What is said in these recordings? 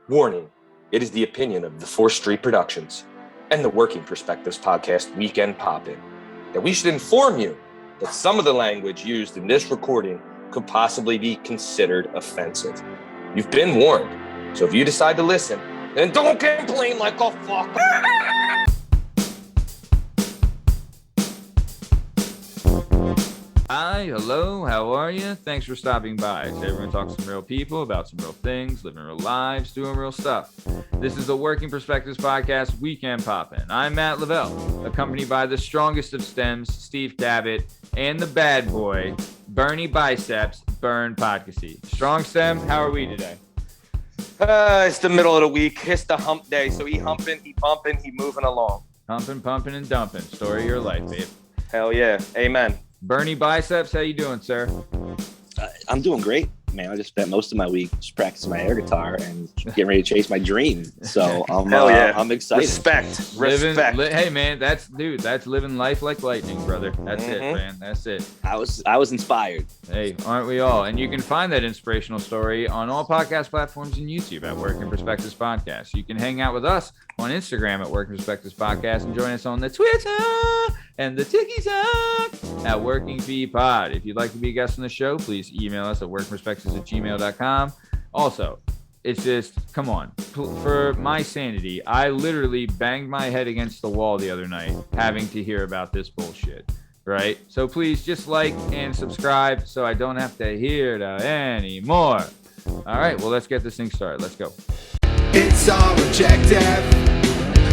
Warning, it is the opinion of the 4th Street Productions and the Working Perspectives podcast Weekend Poppin' that we should inform you that some of the language used in this recording could possibly be considered offensive. You've been warned, so if you decide to listen, then don't complain like a fucker. Hi, hello, how are you? Thanks for stopping by. Today we're going to talk to some real people about some real things, living real lives, doing real stuff. This is the Working Perspectives podcast, Weekend Poppin'. I'm Matt Lavelle, accompanied by the strongest of stems, Steve Cabot, and the bad boy, Bernie Biceps, Bern Podcasty. Strong stem, how are we today? It's the middle of the week. It's the hump day, so he humping, he bumping, he moving along. Humping, pumping, and dumping. Story of your life, babe. Hell yeah. Amen. Bernie Biceps, how you doing, sir? I'm doing great, man. I just spent most of my week just practicing my air guitar and getting ready to chase my dream. So I'm excited. Respect. Hey, man, that's living life like lightning, brother. That's it, man. That's it. I was inspired. Hey, aren't we all? And you can find that inspirational story on all podcast platforms and YouTube at Working Perspectives Podcast. You can hang out with us on Instagram at Working Perspectives Podcast and join us on the Twitter and the TikTok at Working P Pod. If you'd like to be a guest on the show, please email us at workingperspectives@gmail.com. Also, it's just, come on, for my sanity, I literally banged my head against the wall the other night having to hear about this bullshit, right? So please just like and subscribe so I don't have to hear it anymore. All right, well, let's get this thing started. Let's go. It's our objective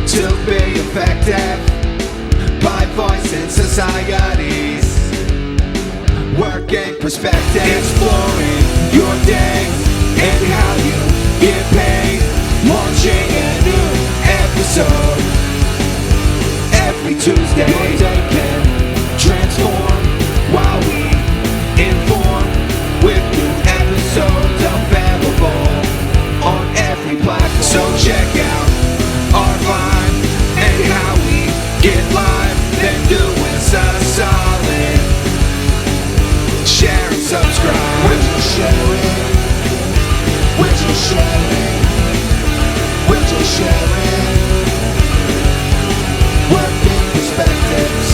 to be effective by voicing societies. Working perspective, exploring your day and how you get paid. Launching a new episode every Tuesday. Your day can transform while we inform with new episodes available on every platform. So check out our line and how we get live. Then do us a solid. Share and subscribe. We're just sharing. We're just sharing. We're just sharing. Working perspectives.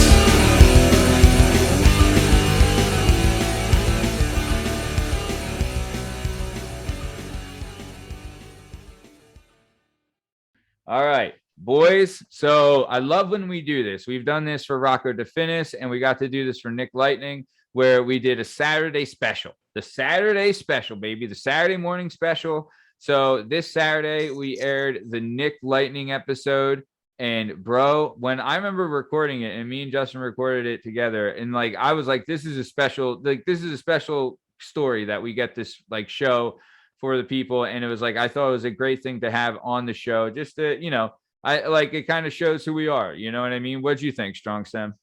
All right, boys. So I love when we do this. We've done this for Rocco DeFinis, and we got to do this for Nick Lightning, where we did a Saturday special. The Saturday special, baby. The Saturday morning special. So this Saturday, we aired the Nick Lightning episode. And bro, when I remember recording it, and me and Justin recorded it together, and like I was like, this is a special story that we get this like show for the people. And it was like, I thought it was a great thing to have on the show, just to, you know, I like, it kind of shows who we are, you know what I mean? What'd you think, Strong Stem?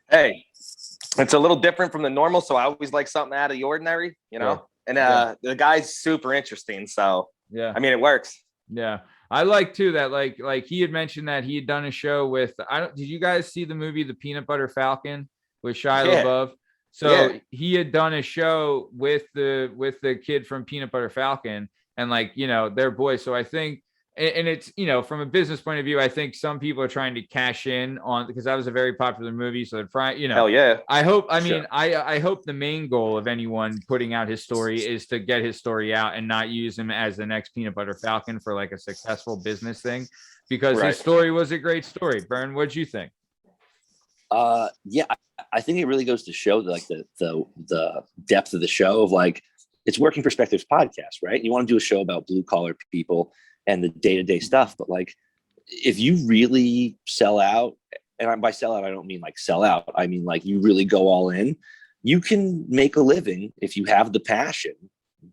Hey, it's a little different from the normal, so I always like something out of the ordinary, you know? Yeah. And the guy's super interesting, so Yeah. I mean, it works. Yeah. I like too that like he had mentioned that he had done a show with, did you guys see the movie The Peanut Butter Falcon with Shia LaBeouf? So he had done a show with the kid from Peanut Butter Falcon, and like, you know, they're boys. So I think, and it's, you know, from a business point of view, I think some people are trying to cash in on, because that was a very popular movie. So they're you know, hell yeah. I hope the main goal of anyone putting out his story is to get his story out and not use him as the next Peanut Butter Falcon for like a successful business thing, because his story was a great story. Bern, what'd you think? Yeah, I think it really goes to show like the depth of the show of like, it's Working Perspectives podcast, right? You want to do a show about blue collar people and the day-to-day stuff, but like, if you really sell out, and by sell out, I don't mean like sell out, I mean like you really go all in, you can make a living if you have the passion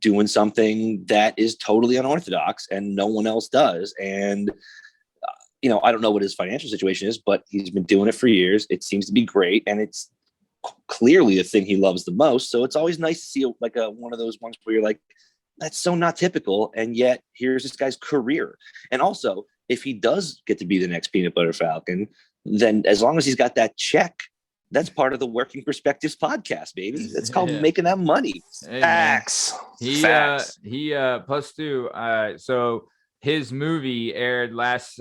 doing something that is totally unorthodox and no one else does. And you know, I don't know what his financial situation is, but he's been doing it for years. It seems to be great, and it's clearly the thing he loves the most. So it's always nice to see like one of those ones where you're like, that's so not typical, and yet here's this guy's career. And also, if he does get to be the next Peanut Butter Falcon, then as long as he's got that check, that's part of the Working Perspectives podcast, baby. It's called Yeah. making that money. Hey, man. Facts. Facts. Plus two. So his movie aired last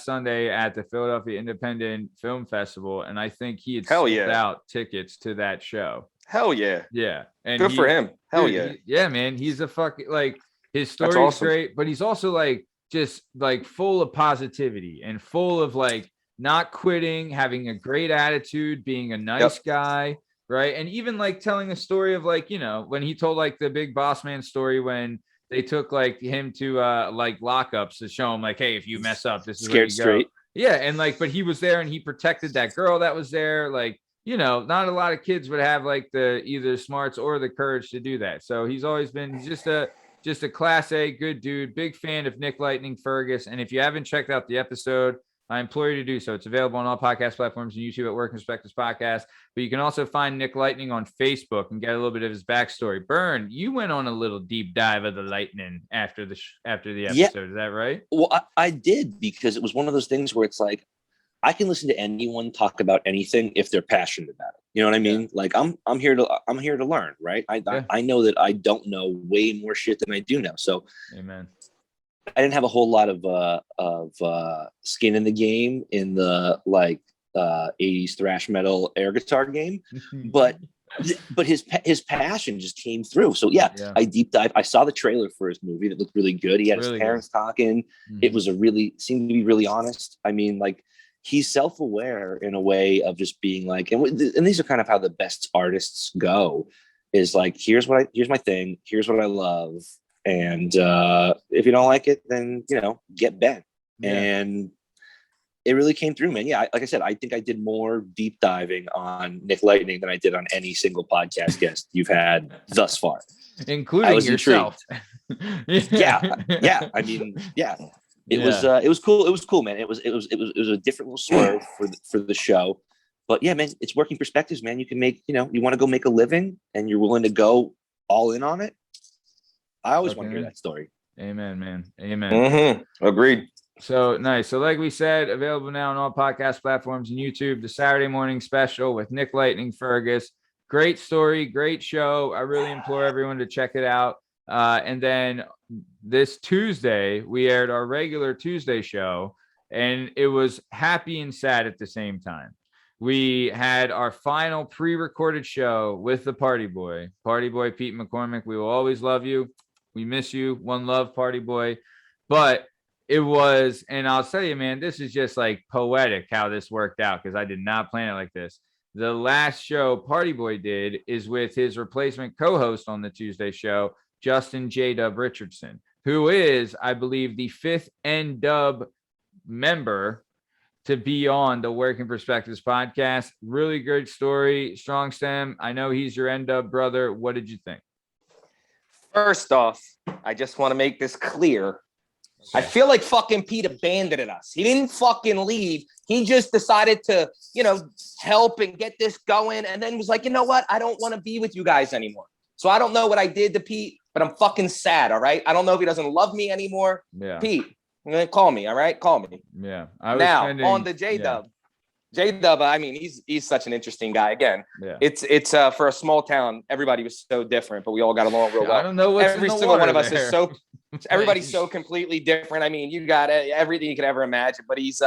Sunday at the Philadelphia Independent Film Festival, and I think he had Hell sold yeah. out tickets to that show. Hell yeah. Yeah, and Good for him. Hell dude, yeah. yeah, man. He's a fucking like his story awesome. is great, but he's also like just like full of positivity and full of like not quitting, having a great attitude, being a nice guy, right? And even like telling a story of like, you know, when he told like the Big Boss Man story when they took like him to like lockups to show him like, hey, if you mess up, this is where Scared you go. straight. Yeah, and like, but he was there and he protected that girl that was there. Like, you know, not a lot of kids would have like the either smarts or the courage to do that. So he's always been just a class A good dude, big fan of Nick Lightning Fergus. And if you haven't checked out the episode, I implore you to do so. It's available on all podcast platforms and YouTube at Working Perspectives Podcast. But you can also find Nick Lightning on Facebook and get a little bit of his backstory. Bern, you went on a little deep dive of the Lightning after the episode. Yeah. Is that right? Well, I did, because it was one of those things where it's like, I can listen to anyone talk about anything if they're passionate about it. You know what I mean? Yeah. Like I'm here to learn, right? I know that I don't know way more shit than I do know. So amen. I didn't have a whole lot of skin in the game in the 80s thrash metal air guitar game, but his passion just came through. So yeah, I deep dive. I saw the trailer for his movie that looked really good. He had really his parents talking. Mm-hmm. It was seemed to be really honest. I mean, like, he's self-aware in a way of just being like, and these are kind of how the best artists go, is like, here's my thing, here's what I love, and if you don't like it, then get bent. And it really came through, man. Yeah, like I said, I think I did more deep diving on Nick Lightning than I did on any single podcast guest you've had thus far, including yourself. yeah. I mean, yeah. It was cool. It was cool, man. It was a different little swerve for the show, but yeah, man, it's Working Perspectives, man. You can make, you want to go make a living and you're willing to go all in on it. I always want to hear that story. Amen, man. Amen. Mm-hmm. Agreed. So nice. So like we said, available now on all podcast platforms and YouTube, the Saturday morning special with Nick Lightning Fergus. Great story, great show. I really implore everyone to check it out. And then this Tuesday, we aired our regular Tuesday show, and it was happy and sad at the same time. We had our final pre-recorded show with the Party Boy Pete McCormick. We will always love you. We miss you. One love, Party Boy. But it was, and I'll tell you, man, this is just like poetic how this worked out, because I did not plan it like this. The last show Party Boy did is with his replacement co-host on the Tuesday show, Justin J-Dub Richardson, who is, I believe, the 5th N-Dub member to be on the Working Perspectives podcast. Really good story. Strong Stem. I know he's your N-Dub brother. What did you think? First off, I just want to make this clear. I feel like fucking Pete abandoned us. He didn't fucking leave. He just decided to, help and get this going. And then was like, you know what? I don't want to be with you guys anymore. So I don't know what I did to Pete, but I'm fucking sad. All right. I don't know if he doesn't love me anymore. Yeah. Pete, call me. All right. Call me. Yeah. On the J-Dub. J-Dub, I mean, he's such an interesting guy. Again, it's for a small town, everybody was so different, but we all got along real well. I don't know what's every in the single one of water us there. is so everybody's so completely different. I mean, you got everything you could ever imagine, but he's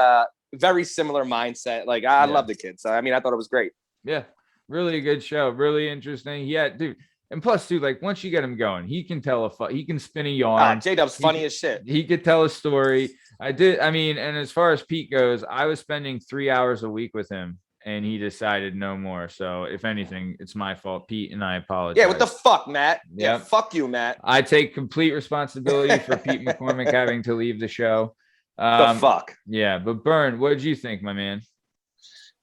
very similar mindset. Like, I love the kid. So I mean, I thought it was great. Yeah, really good show, really interesting. Yeah, dude. And plus, dude, like, once you get him going, he can tell he can spin a yarn. J-Dub's funny as shit. He could tell a story. And as far as Pete goes, I was spending 3 hours a week with him, and he decided no more. So if anything, it's my fault, Pete, and I apologize. Yeah, what the fuck, Matt? Yep. Yeah, fuck you, Matt. I take complete responsibility for Pete McCormick having to leave the show. The fuck? Yeah, but Bern, what did you think, my man?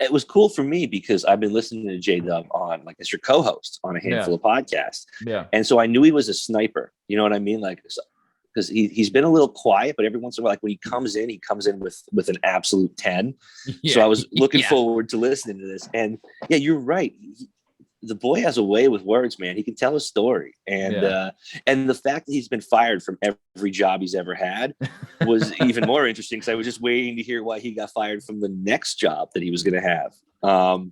It was cool for me because I've been listening to J-Dub on, like, as your co-host on a handful of podcasts. Yeah. And so I knew he was a sniper. You know what I mean? Like, because he's been a little quiet, but every once in a while, like, when he comes in with an absolute 10. Yeah. So I was looking forward to listening to this. And yeah, you're right. the boy has a way with words, man. He can tell a story, and the fact that he's been fired from every job he's ever had was even more interesting, because I was just waiting to hear why he got fired from the next job that he was going to have. No,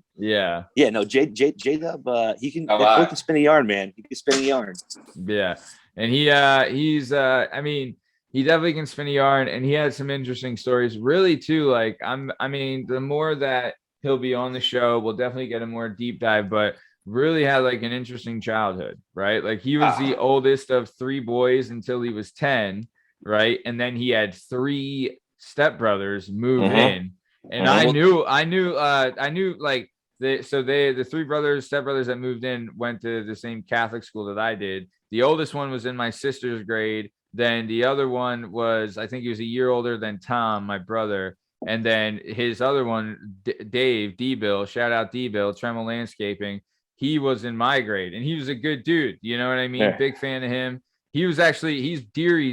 J Dub, he can, boy can spin a yarn, man. He can spin a yarn. Yeah, and he's I mean, he definitely can spin a yarn, and he had some interesting stories, really too. Like the more that he'll be on the show, we'll definitely get a more deep dive, but really had like an interesting childhood, right? Like he was the oldest of 3 boys until he was 10, right? And then he had 3 stepbrothers move in, and I knew like the 3 stepbrothers that moved in went to the same Catholic school that I did. The oldest one was in my sister's grade. Then the other one was, I think he was a year older than Tom, my brother. And then his other one, Dave, D-Bill, shout out D-Bill, Tremel Landscaping. He was in my grade, and he was a good dude. You know what I mean? Yeah. Big fan of him. He's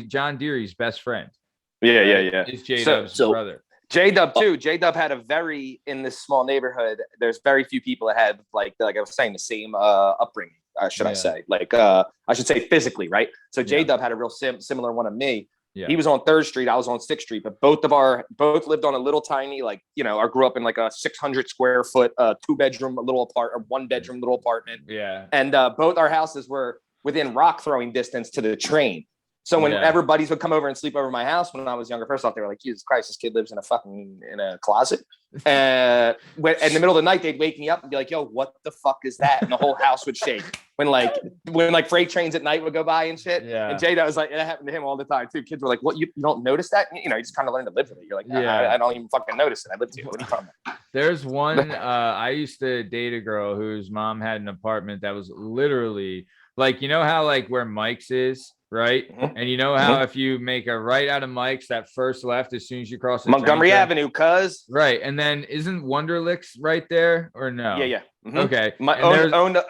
John Deary's best friend. Yeah. He's J-Dub's brother. J-Dub too. J-Dub had in this small neighborhood, there's very few people that had, like I was saying, the same upbringing. I should say, I should say physically, right? So J-Dub had a real similar one of me. Yeah. He was on 3rd Street. I was on 6th Street, but both lived on a little tiny, I grew up in like a 600 square foot, 2-bedroom, little 1-bedroom little apartment. Yeah. And both our houses were within rock throwing distance to the train. So when everybody's would come over and sleep over my house when I was younger, first off, they were like, Jesus Christ, this kid lives in a closet. And in the middle of the night, they'd wake me up and be like, yo, what the fuck is that? And the whole house would shake when freight trains at night would go by and shit. Yeah. And Jada was like, it happened to him all the time too. Kids were like, what, you don't notice that? You just kind of learn to live with it. You're like, I don't even fucking notice it. I live here. What are you talking about? There's one, I used to date a girl whose mom had an apartment that was literally how where Mike's is, right? Mm-hmm. And you know how if you make a right out of Mike's, that first left as soon as you cross the Montgomery Avenue, cuz. Right. And then isn't Wonderlicks right there or no? Yeah. Mm-hmm. Okay.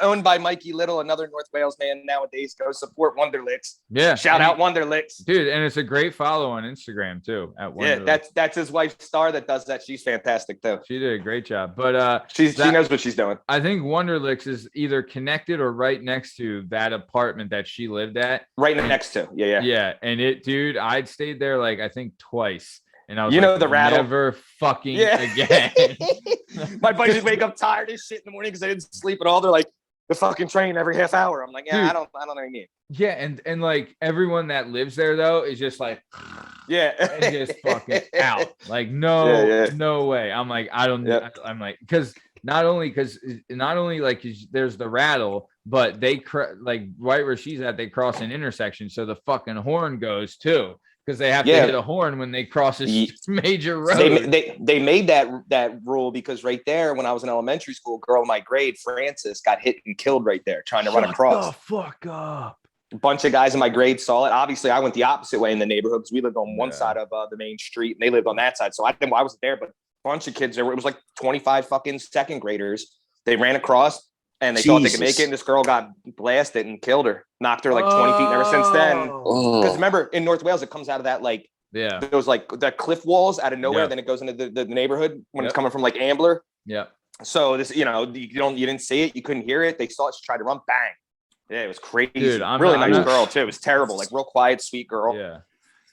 Owned by Mikey Little, another North Wales man nowadays. Go support Wonderlicks. Yeah. Shout out Wonderlicks. Dude, and it's a great follow on Instagram too at Wonderlicks. Yeah, that's his wife Star that does that. She's fantastic too. She did a great job. But she knows what she's doing. I think Wonderlicks is either connected or right next to that apartment that she lived at. Right next to. Yeah. Yeah. And I'd stayed there I think twice. And I was the rattle. Never fucking again. My buddies would wake up tired as shit in the morning because they didn't sleep at all. They're like, the fucking train every half hour. I'm like, dude, I don't know what I mean. Yeah, and everyone that lives there though is just like, and just fucking out. Like, no way. I'm like, I don't. Yep. I'm like, because not only there's the rattle, but they right where she's at, they cross an intersection, so the fucking horn goes too. Because they have to hit a horn when they cross a major road. They made that rule because right there, when I was in elementary school, a girl in my grade, Francis, got hit and killed right there trying to run across. Shut the fuck up. A bunch of guys in my grade saw it. Obviously, I went the opposite way in the neighborhood because we lived on one side of the main street and they lived on that side. So I wasn't there, but a bunch of kids there. It was like 25 fucking 2nd graders. They ran across. And they thought they could make it, and this girl got blasted and killed her, knocked her 20 feet. And ever since then, because remember in North Wales, it comes out of that those that cliff walls out of nowhere. Then it goes into the neighborhood when it's coming from Ambler. Yeah. So this, you didn't see it, you couldn't hear it. They saw it, she tried to run, bang. Yeah, it was crazy. Dude, nice girl too. It was terrible, real quiet, sweet girl. Yeah.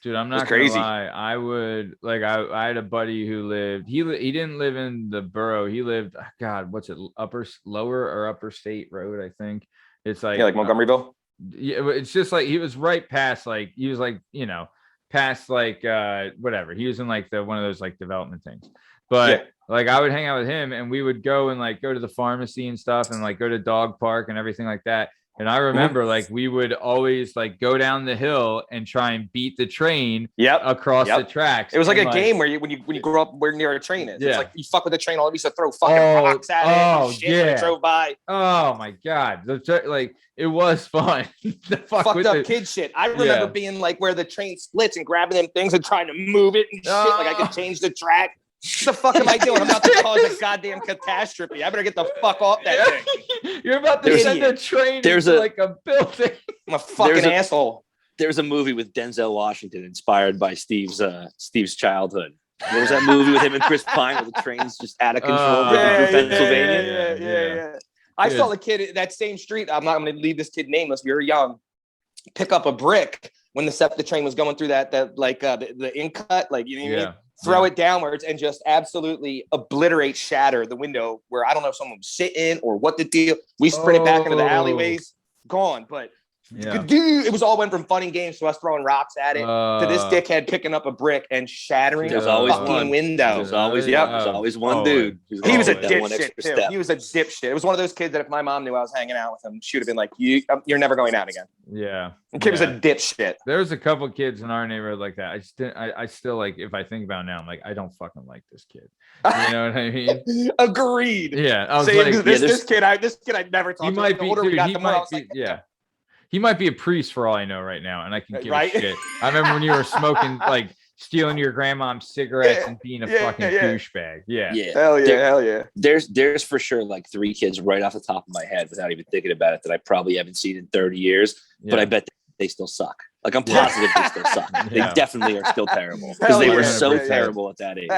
Dude, I'm not gonna lie. I would I had a buddy who lived. He didn't live in the borough. He lived. God, what's it? Lower or upper State Road, I think. It's like Montgomeryville. Yeah, it's just he was right past he was past whatever. He was in one of those development things. But I would hang out with him and we would go and go to the pharmacy and stuff and go to dog park and everything like that. And I remember we would always go down the hill and try and beat the train across the tracks. It was a game where when you grow up where near a train is. Yeah. It's you fuck with the train, all you used to throw fucking rocks at it and shit when it drove by. Oh my God. It was fun. Fucked up kid shit. I remember being where the train splits and grabbing them things and trying to move it and shit. I could change the track. What the fuck am I doing? I'm about to cause a goddamn catastrophe. I better get the fuck off that thing. You're about to send a train into a building. I'm a fucking asshole. There's a movie with Denzel Washington inspired by Steve's childhood. What was that movie with him and Chris Pine where the train's just out of control through Pennsylvania? Yeah. I saw the kid that same street. I'm not going to leave this kid nameless. We were young. Pick up a brick when the SEPTA train was going through the ink cut, like, you know what I mean? Throw it downwards and just absolutely obliterate, shatter the window where I don't know if someone was sitting or what the deal. We sprint it back into the alleyways, gone. But it was all went from fun and games to us throwing rocks at it to this dickhead picking up a brick and shattering There's a always fucking one window. There's always one dude. He was a dipshit too. He was a dipshit. It was one of those kids that if my mom knew I was hanging out with him, she would have been like, "You're never going out again." Yeah, the kid was a dipshit. There was a couple kids in our neighborhood like that. I still like, if I think about it now, I'm like, I don't fucking like this kid. You know what I mean? Agreed. Yeah, I was like, this kid I'd never talk to. He might be, he might be a priest for all I know right now, and I can give a shit. I remember when you were smoking, like stealing your grandmom's cigarettes and being a fucking douchebag. Yeah. Hell yeah. There's for sure like 3 kids right off the top of my head without even thinking about it that I probably haven't seen in 30 years, but I bet they still suck. Like, I'm positive they still suck. They definitely are still terrible because they were so terrible at that age.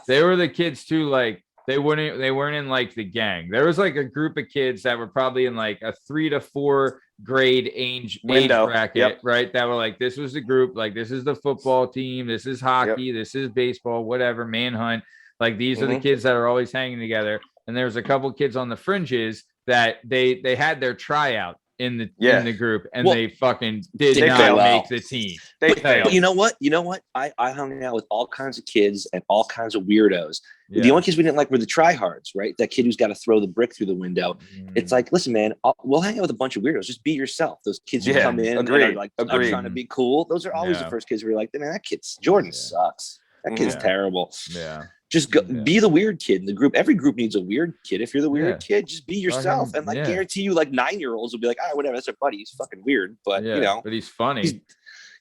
They were the kids too, like, they weren't in like the gang. There was like a group of kids that were probably in like a 3 to 4 grade age bracket, right? That were like, this was the group, like, this is the football team, this is hockey, this is baseball, whatever, manhunt. Like, these are the kids that are always hanging together. And there's a couple kids on the fringes that they had their tryout in the group, and they fucking did not make the team. But you know what? I hung out with all kinds of kids and all kinds of weirdos. The only kids we didn't like were the tryhards, right? That kid who's got to throw the brick through the window. It's like, listen, man, we'll hang out with a bunch of weirdos. Just be yourself. Those kids who come in and are like, I'm trying to be cool. Those are always the first kids who are like, man, that kid's Jordan sucks. That kid's terrible. Yeah. Just go, be the weird kid in the group. Every group needs a weird kid. If you're the weird kid, just be yourself. And like, guarantee you, like 9-year-olds will be like, all right, whatever, that's our buddy. He's fucking weird, but you know, but he's funny.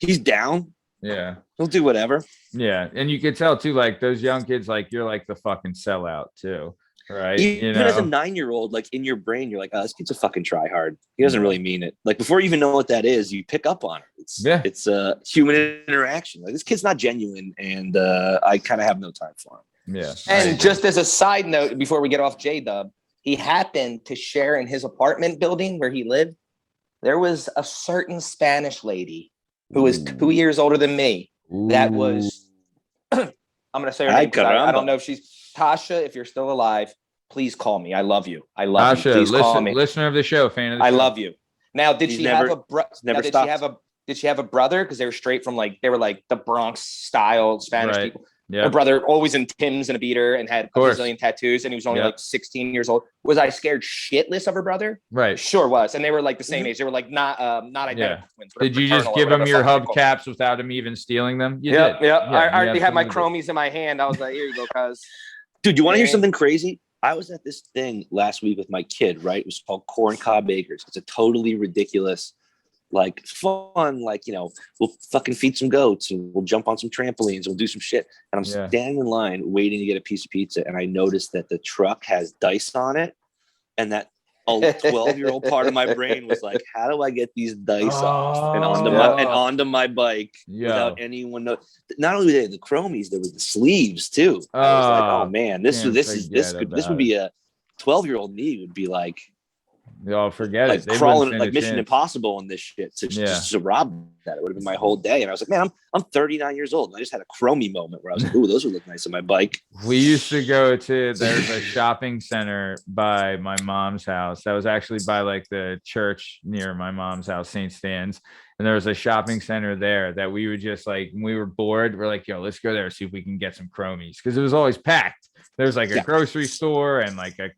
He's down. Yeah, he'll do whatever. Yeah, and you could tell too, like those young kids, like you're like the fucking sellout too, right? Even as a 9-year-old, like in your brain, you're like, oh, this kid's a fucking tryhard. He doesn't really mean it. Like before you even know what that is, you pick up on it. It's a human interaction. Like this kid's not genuine, and I kind of have no time for him. Yeah. And just as a side note, before we get off J-Dub, he happened to share in his apartment building where he lived. There was a certain Spanish lady who was 2 years older than me. That was, I'm going to say her name because I don't know if she's Tasha. If you're still alive, please call me. I love you. I love Tasha, you. Please call me. Listener of the show, fan of the show. I love you. Now, did she have a brother? Because they were straight from they were like the Bronx style Spanish people. Yeah. Her brother always in Tim's and a beater and had a bazillion tattoos, and he was only like 16 years old. Was I scared shitless of her brother? Right. Sure was. And they were like the same age. They were like not identical twins. Did you just give him your hubcaps without him even stealing them? You did. Yeah. I already had my chromies in my hand. I was like, here you go, cuz. Dude, you want to hear something crazy? I was at this thing last week with my kid, right? It was called Corn Cob Acres. It's a totally ridiculous, like fun, like, you know, we'll fucking feed some goats and we'll jump on some trampolines, we'll do some shit. And I'm standing in line waiting to get a piece of pizza, and I noticed that the truck has dice on it, and that 12-year-old part of my brain was like, how do I get these dice off and onto my bike without anyone know? Not only the chromies, there was the sleeves too. I was like, oh man, this would be a 12-year-old me would be like, y'all forget like it. They crawling like Mission Impossible in this shit to rob that. It would have been my whole day. And I was like, man, I'm 39 years old. And I just had a chromie moment where I was like, ooh, those would look nice on my bike. We used to go to, there's a shopping center by my mom's house. That was actually by like the church near my mom's house, St. Stan's. And there was a shopping center there that we would just like, when we were bored, we're like, yo, let's go there and see if we can get some chromies. Cause it was always packed. There's like a grocery store and like a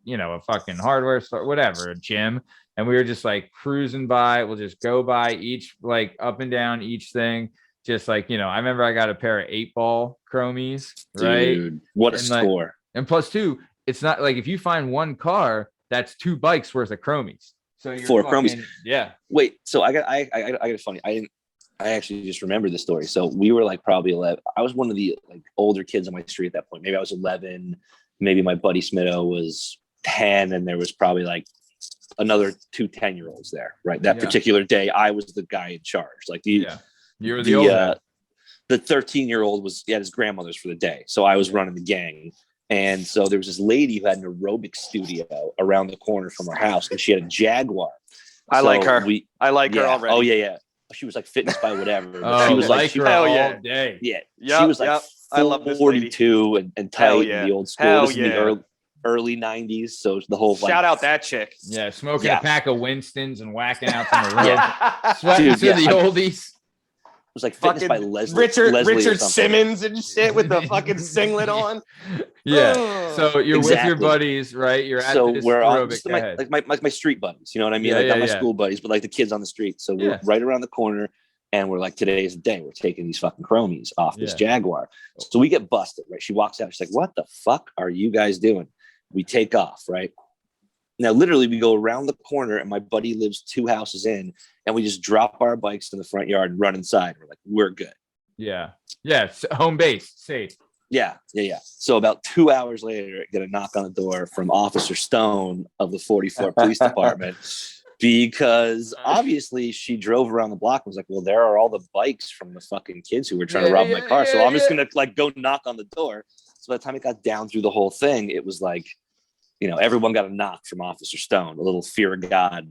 fucking hardware store, whatever, a gym. And we were just like cruising by. We'll just go by each, like up and down each thing. Just like, I remember I got a pair of 8-ball chromies, right? Dude, what a score. And plus two, it's not like if you find one car, that's 2 bikes worth of chromies. So you're 4 chromies. Yeah. Wait, so I got it funny. I actually just remembered the story. So we were like probably 11. I was one of the like older kids on my street at that point. Maybe I was 11. Maybe my buddy Smitto was 10, and there was probably like another 2 10-year-olds there. Right, that particular day, I was the guy in charge. Like you were the 13-year-old was at his grandmother's for the day, so I was running the gang. And so there was this lady who had an aerobic studio around the corner from our house, and she had a Jaguar. I like her. I like her Yeah. already. Oh yeah. She was like fitness by whatever. Oh, She was like her hell all yeah. day. yeah. Yep, She was like yep. I love this lady. 42 and Hell tight yeah. in the old school. Hell This is yeah. the early 90s. So the whole Shout out that chick. Yeah, smoking Yeah. a pack of Winstons and whacking out from the road. Yeah. Sweating Dude, to yeah, the oldies. It was like fitness Fucking by Leslie. Richard Leslie or Richard something. Simmons and shit with the fucking singlet on. Yeah. Ugh. So you're with your Exactly. buddies, right? You're at So this we're on aerobic. just Go my, ahead. like my street buddies, you know what I mean? Yeah, Like not yeah, my yeah. school buddies, but like the kids on the street. So we're Yeah. right around the corner, and we're like, today's the day. We're taking these fucking chromies off this Yeah. Jaguar. So we get busted, right? She walks out. She's like, "What the fuck are you guys doing?" We take off, right? Now, literally, we go around the corner, and my buddy lives 2 houses in, and we just drop our bikes in the front yard and run inside. We're like, we're good. Yeah. Yeah. Home base. Safe. Yeah. So about 2 hours later, I get a knock on the door from Officer Stone of the 44th Police Department, because obviously she drove around the block and was like, "Well, there are all the bikes from the fucking kids who were trying to rob my car. So I'm just gonna like go knock on the door." So by the time it got down through the whole thing, it was like, everyone got a knock from Officer Stone, a little fear of God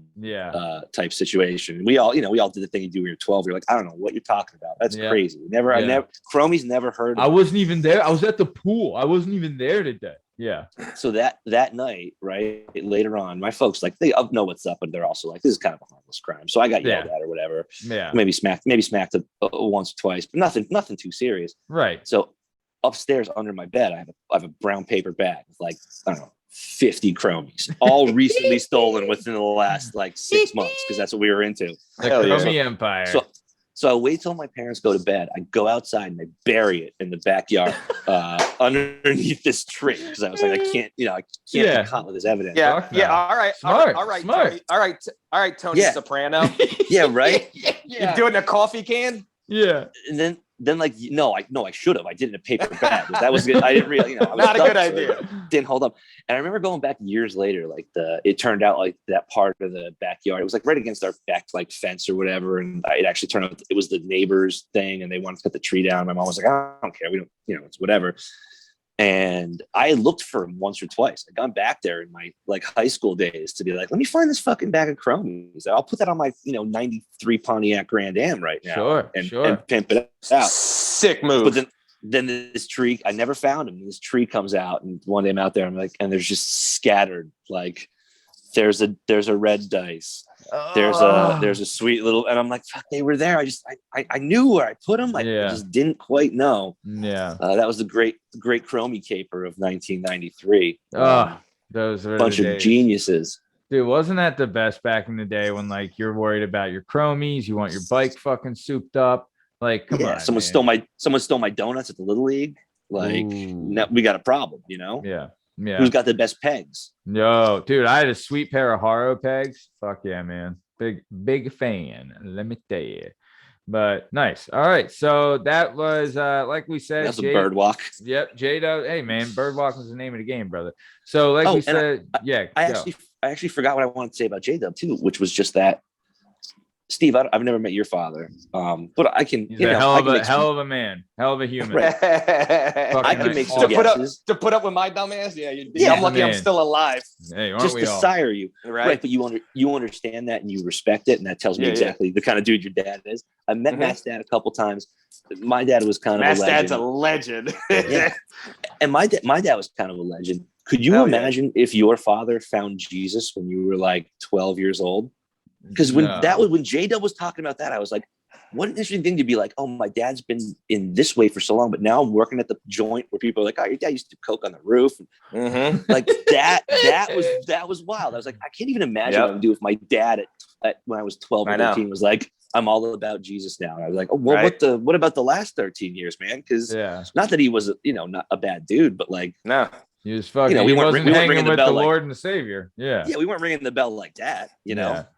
type situation. We all did the thing you do when you're 12. You're like, I don't know what you're talking about. That's crazy. Chromie's never heard of I wasn't even there. I was at the pool. I wasn't even there today. Yeah. So that night, right, later on, my folks, like, they know what's up, but they're also like, this is kind of a harmless crime. So I got yelled at or whatever. Yeah. Maybe smacked once or twice, but nothing too serious. Right. So upstairs under my bed, I have a brown paper bag with, like, I don't know, 50 chromies, all recently stolen within the last like 6 months, because that's what we were into. The Chromie Empire. So I wait till my parents go to bed. I go outside and I bury it in the backyard underneath this tree, because I was like, I can't be caught with this evidence. Yeah. All right. Smart. All right. Smart. Tony. All right. Tony Soprano. Yeah, right. You do it in a coffee can. Yeah. And then like, I should have. I did it in a paper bag. That was good. I didn't really, I was Not a dumb, good so idea. it didn't hold up. And I remember going back years later, like it turned out like that part of the backyard, it was like right against our back like fence or whatever. And it actually turned out it was the neighbor's thing, and they wanted to cut the tree down. My mom was like, I don't care. We don't, it's whatever. And I had looked for him once or twice. I'd gone back there in my like high school days to be like, let me find this fucking bag of chromies. I'll put that on my 93 Pontiac Grand Am right now. And pimp it out. Sick move. But then this tree, I never found him. This tree comes out, and one day I'm out there, I'm like, and there's just scattered, like there's a red dice. There's a sweet little, and I'm like, fuck, they were there. I knew where I put them. I just didn't quite know. Yeah. That was the great chromie caper of 1993. Those are bunch of geniuses. Dude, wasn't that the best back in the day when like you're worried about your chromies, you want your bike fucking souped up? Like, come on. Someone stole my donuts at the Little League. Like, now we got a problem, Yeah. Who's got the best pegs? No, dude, I had a sweet pair of Haro pegs. Fuck yeah, man. Big fan. Let me tell you. But nice. All right. So that was like we said. That's a bird walk. Yep. J-Dub. Hey man, bird walk was the name of the game, brother. So like we said, I actually forgot what I wanted to say about J-Dub too, which was just that. Steve, I've never met your father, but I can. He's a hell of a man, hell of a human. Right. I can make some guesses. To put up with my dumb ass. Yeah, I'm lucky I'm still alive. Hey, just to sire you, right? But you understand that and you respect it, and that tells me exactly the kind of dude your dad is. I met Matt's dad a couple times. My dad was kind of a legend. Dad's a legend. Yeah. And my dad was kind of a legend. Could you imagine if your father found Jesus when you were like 12 years old? Because when J-Dub was talking about that, I was like, what an interesting thing to be like, oh, my dad's been in this way for so long, but now I'm working at the joint where people are like, oh, your dad used to coke on the roof. Like that was wild. I was like, I can't even imagine what I would do if my dad at when I was 12 or 13 was like, I'm all about Jesus now. And I was like, oh, well, what about the last 13 years, man? Because not that he was, not a bad dude, but like, no. He was fucking. We weren't ringing with the Lord and the Savior. Yeah, we weren't ringing the bell like that.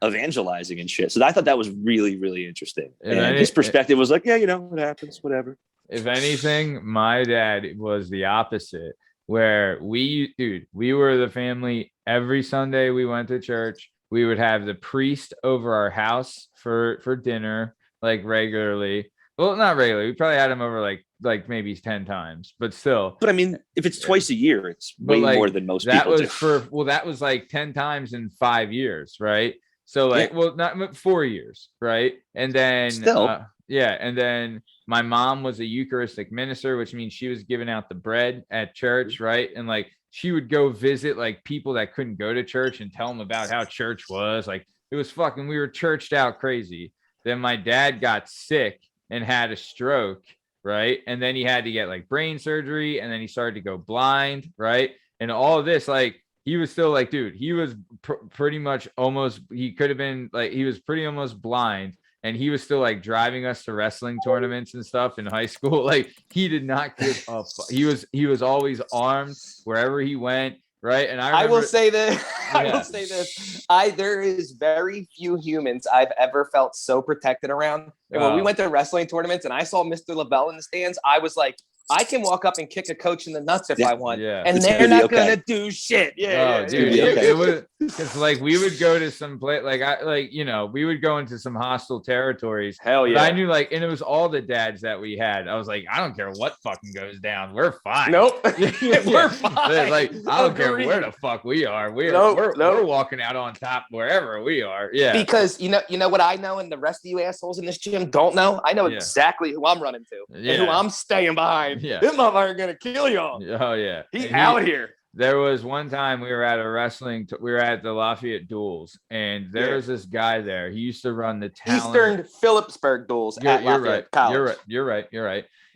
Evangelizing and shit. So I thought that was really, really interesting. And his perspective was like, what happens, whatever. If anything, my dad was the opposite. Where we were the family. Every Sunday we went to church. We would have the priest over our house for dinner, like regularly. Well, not regularly. We probably had him over like maybe 10 times, but still. But I mean, if it's twice a year, it's But, way like, more than most that people was do. that was like 10 times in 5 years, right? So like, well, not 4 years, right? And then Still. and then my mom was a Eucharistic minister, which means she was giving out the bread at church, right? And like she would go visit like people that couldn't go to church and tell them about how church was. Like it was fucking, we were churched out crazy. Then my dad got sick and had a stroke, right? And then he had to get like brain surgery, and then he started to go blind, right? And all of this, like, he was still like, dude, he was pretty much almost, he could have been like, he was pretty almost blind, and he was still like driving us to wrestling tournaments and stuff in high school. Like he did not give up. He was always armed wherever he went. Right. And I will say this. I will say this. There is very few humans I've ever felt so protected around. And when we went to wrestling tournaments and I saw Mr. Lavelle in the stands, I was like, I can walk up and kick a coach in the nuts if I want. Yeah. And they're not going to do shit. Yeah. Dude, it was, because like we would go to some place, we would go into some hostile territories. Hell yeah. I knew, like, and it was all the dads that we had. I was like, I don't care what fucking goes down. We're fine. Nope. We're fine. Like, I don't care where the fuck we are. We're walking out on top wherever we are. Yeah. Because you know what I know, and the rest of you assholes in this gym don't know? I know exactly who I'm running to and who I'm staying behind. Yeah. This motherfucker gonna kill y'all. Oh yeah. He's out here. There was one time we were at a wrestling, we were at the Lafayette Duels, and there was this guy there. He used to run the Eastern Phillipsburg Duels at Lafayette College. You're right.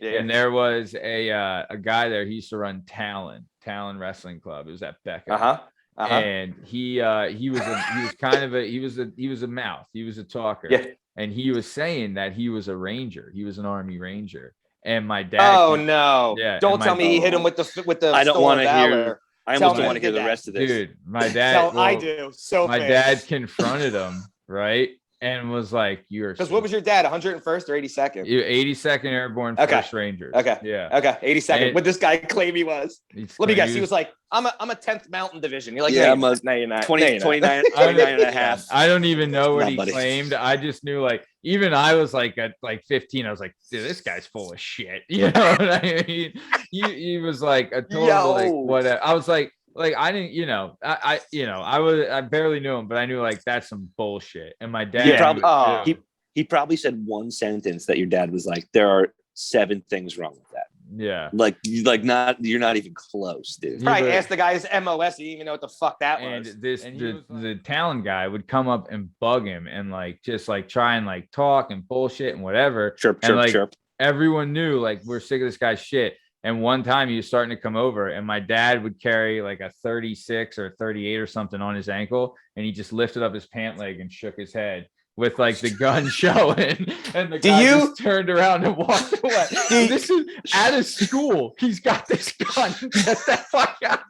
Yeah. And there was a guy there. He used to run Talon Wrestling Club. It was at Becca. And he was a mouth. He was a talker. Yeah. And he was saying that he was a ranger. He was an Army Ranger. And my dad. Oh no! Yeah. Don't tell me he hit him with the. I don't want to hear. I almost don't want to hear the rest of this. Dude, my dad. I do. So my dad confronted him, right, and was like, "You're." Because what was your dad? 101st or 82nd? 82nd Airborne First Rangers. Okay. Yeah. Okay. 82nd. What this guy claimed he was. Let me guess. He was like, I'm a 10th Mountain Division. You're like, yeah, no, you're not. 29 and a half. I don't even know what he claimed. I just knew, like, even I was like at like 15. I was like, dude, this guy's full of shit. You know what I mean? He was like a total like whatever. I was like I didn't, I barely knew him, but I knew like that's some bullshit. And my dad, he probably said one sentence that your dad was like, there are 7 things wrong with that. Yeah. You're not even close, dude. Probably asked the guy his MOS. He didn't even know what the fuck that was. And the Talon guy would come up and bug him and like just like try and like talk and bullshit and whatever. Chirp. Everyone knew like we're sick of this guy's shit. And one time he was starting to come over, and my dad would carry like a 36 or 38 or something on his ankle, and he just lifted up his pant leg and shook his head with like the gun showing, and the guy just turned around and walked away. This is at a school. He's got this gun. Get the fuck out.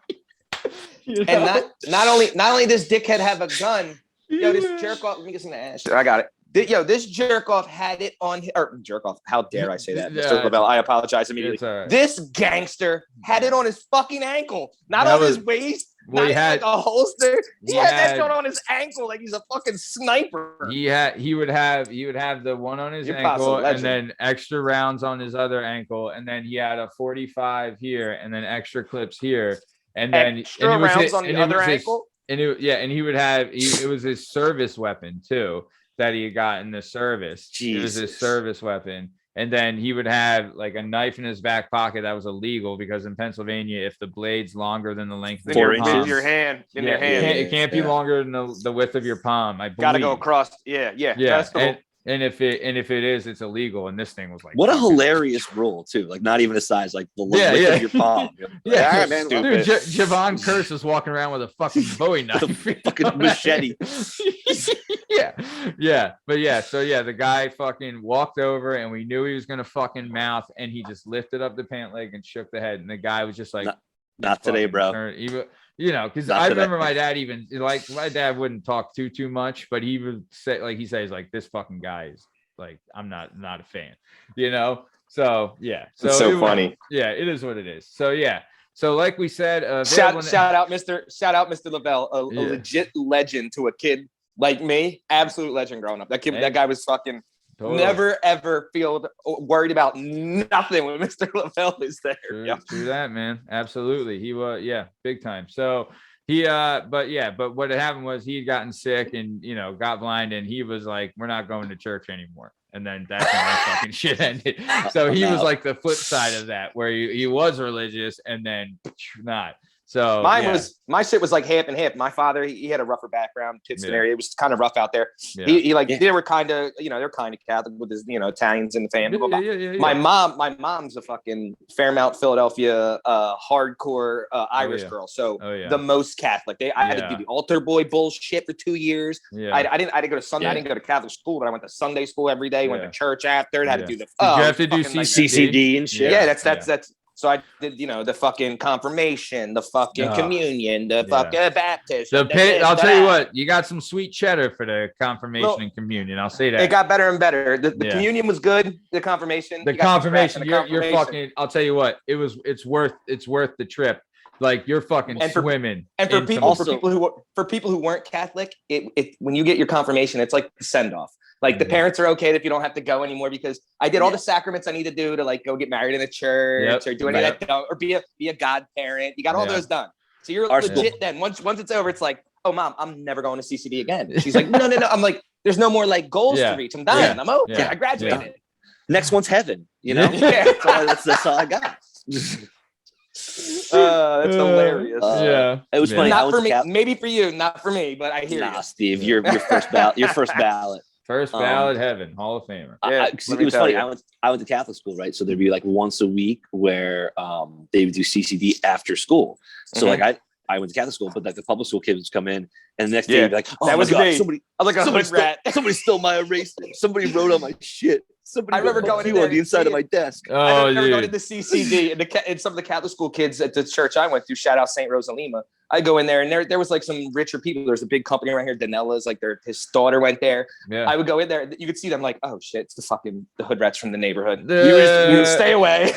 You know? And not only does dickhead have a gun. Yo, this jerk off. Let me get some ash. I got it. This jerk off had it on jerk off. How dare I say that, Mr. Lavelle? I apologize immediately. Right. This gangster had it on his fucking ankle, not on his waist. Well, he had like a holster. He had that shit on his ankle like he's a fucking sniper. He would have the one on his ankle and then extra rounds on his other ankle, and then he had a 45 here and then extra clips here, and then extra rounds on the other ankle. It was his service weapon too that he got in the service. Jesus. It was his service weapon. And then he would have like a knife in his back pocket that was illegal because in Pennsylvania, if the blade's longer than the length of your palm, your hand, it can't be longer than the width of your palm. I believe. Gotta go across. Yeah. That's cool. And if it is, it's illegal. And this thing was like, what a hilarious rule too. Like not even a size, like the width of your palm. Yeah, man. Dude, Javon Curse was walking around with a fucking Bowie knife, fucking machete. Yeah. But the guy fucking walked over, and we knew he was gonna fucking mouth, and he just lifted up the pant leg and shook the head, and the guy was just like, not today, bro. Because I remember my dad even like my dad wouldn't talk too much, but he would say like he says like this fucking guy is like I'm not a fan, So yeah, so it's so funny. It is what it is. So yeah, so like we said, shout out Mr. Lavelle, a legit legend to a kid like me, absolute legend growing up. That guy was fucking. Totally. Never ever feel worried about nothing when Mr. Lavelle is there. True that, man. Absolutely. He was, big time. So he, but what had happened was he had gotten sick and, got blind, and he was like, we're not going to church anymore. And then that's when that fucking shit ended. So he was like the flip side of that, where he was religious and then not. So my shit was like half and half. My father, he had a rougher background, Pittston area. It was kind of rough out there. Yeah. They were kind of, they're kind of Catholic with his, Italians in the family. Yeah. My mom's a fucking Fairmount, Philadelphia, hardcore Irish girl. So the most Catholic. I had to do the altar boy bullshit for 2 years. Yeah. I didn't go to Sunday. I didn't go to Catholic school, but I went to Sunday school every day. Went to church after. Had to do the. Did you have to do CCD and shit? Yeah, that's. So I did, the fucking confirmation, the fucking communion, the fucking baptism. I'll tell you what, you got some sweet cheddar for the confirmation and communion. I'll say that. It got better and better. The communion was good. The confirmation. You're fucking. I'll tell you what, it's worth the trip. Like you're fucking swimming. And for people who weren't Catholic, it when you get your confirmation, it's like the send off. Like the parents are okay if you don't have to go anymore, because I did all the sacraments I need to do to like go get married in the church or do any of that, or be a godparent. You got all those done. So you're legit then. Once it's over, it's like, oh mom, I'm never going to CCD again. She's like, no. I'm like, there's no more like goals to reach. I'm done. I'm okay. I graduated. Yeah. Next one's heaven, that's all I got. That's hilarious. It was funny. Not for me. Maybe for you, not for me, but I hear you. Steve, your first ballot. Your first ballot. First ballot heaven, Hall of Famer. It was funny. I went to Catholic school, right? So there'd be like once a week where they would do CCD after school. So like I went to Catholic school, but like the public school kids would come in, and the next day, be like, "Oh, that was me. Somebody, I was like a hood rat. Somebody stole my eraser. Somebody wrote on my shit. Somebody." I remember going in there on the inside of my desk. I remember going to the CCD and some of the Catholic school kids at the church I went to. Shout out St. Rosa Lima. I go in there, and there was like some richer people. There's a big company around here, Danella's. Like his daughter went there. Yeah. I would go in there. You could see them like, oh shit, it's the hood rats from the neighborhood. You stay away.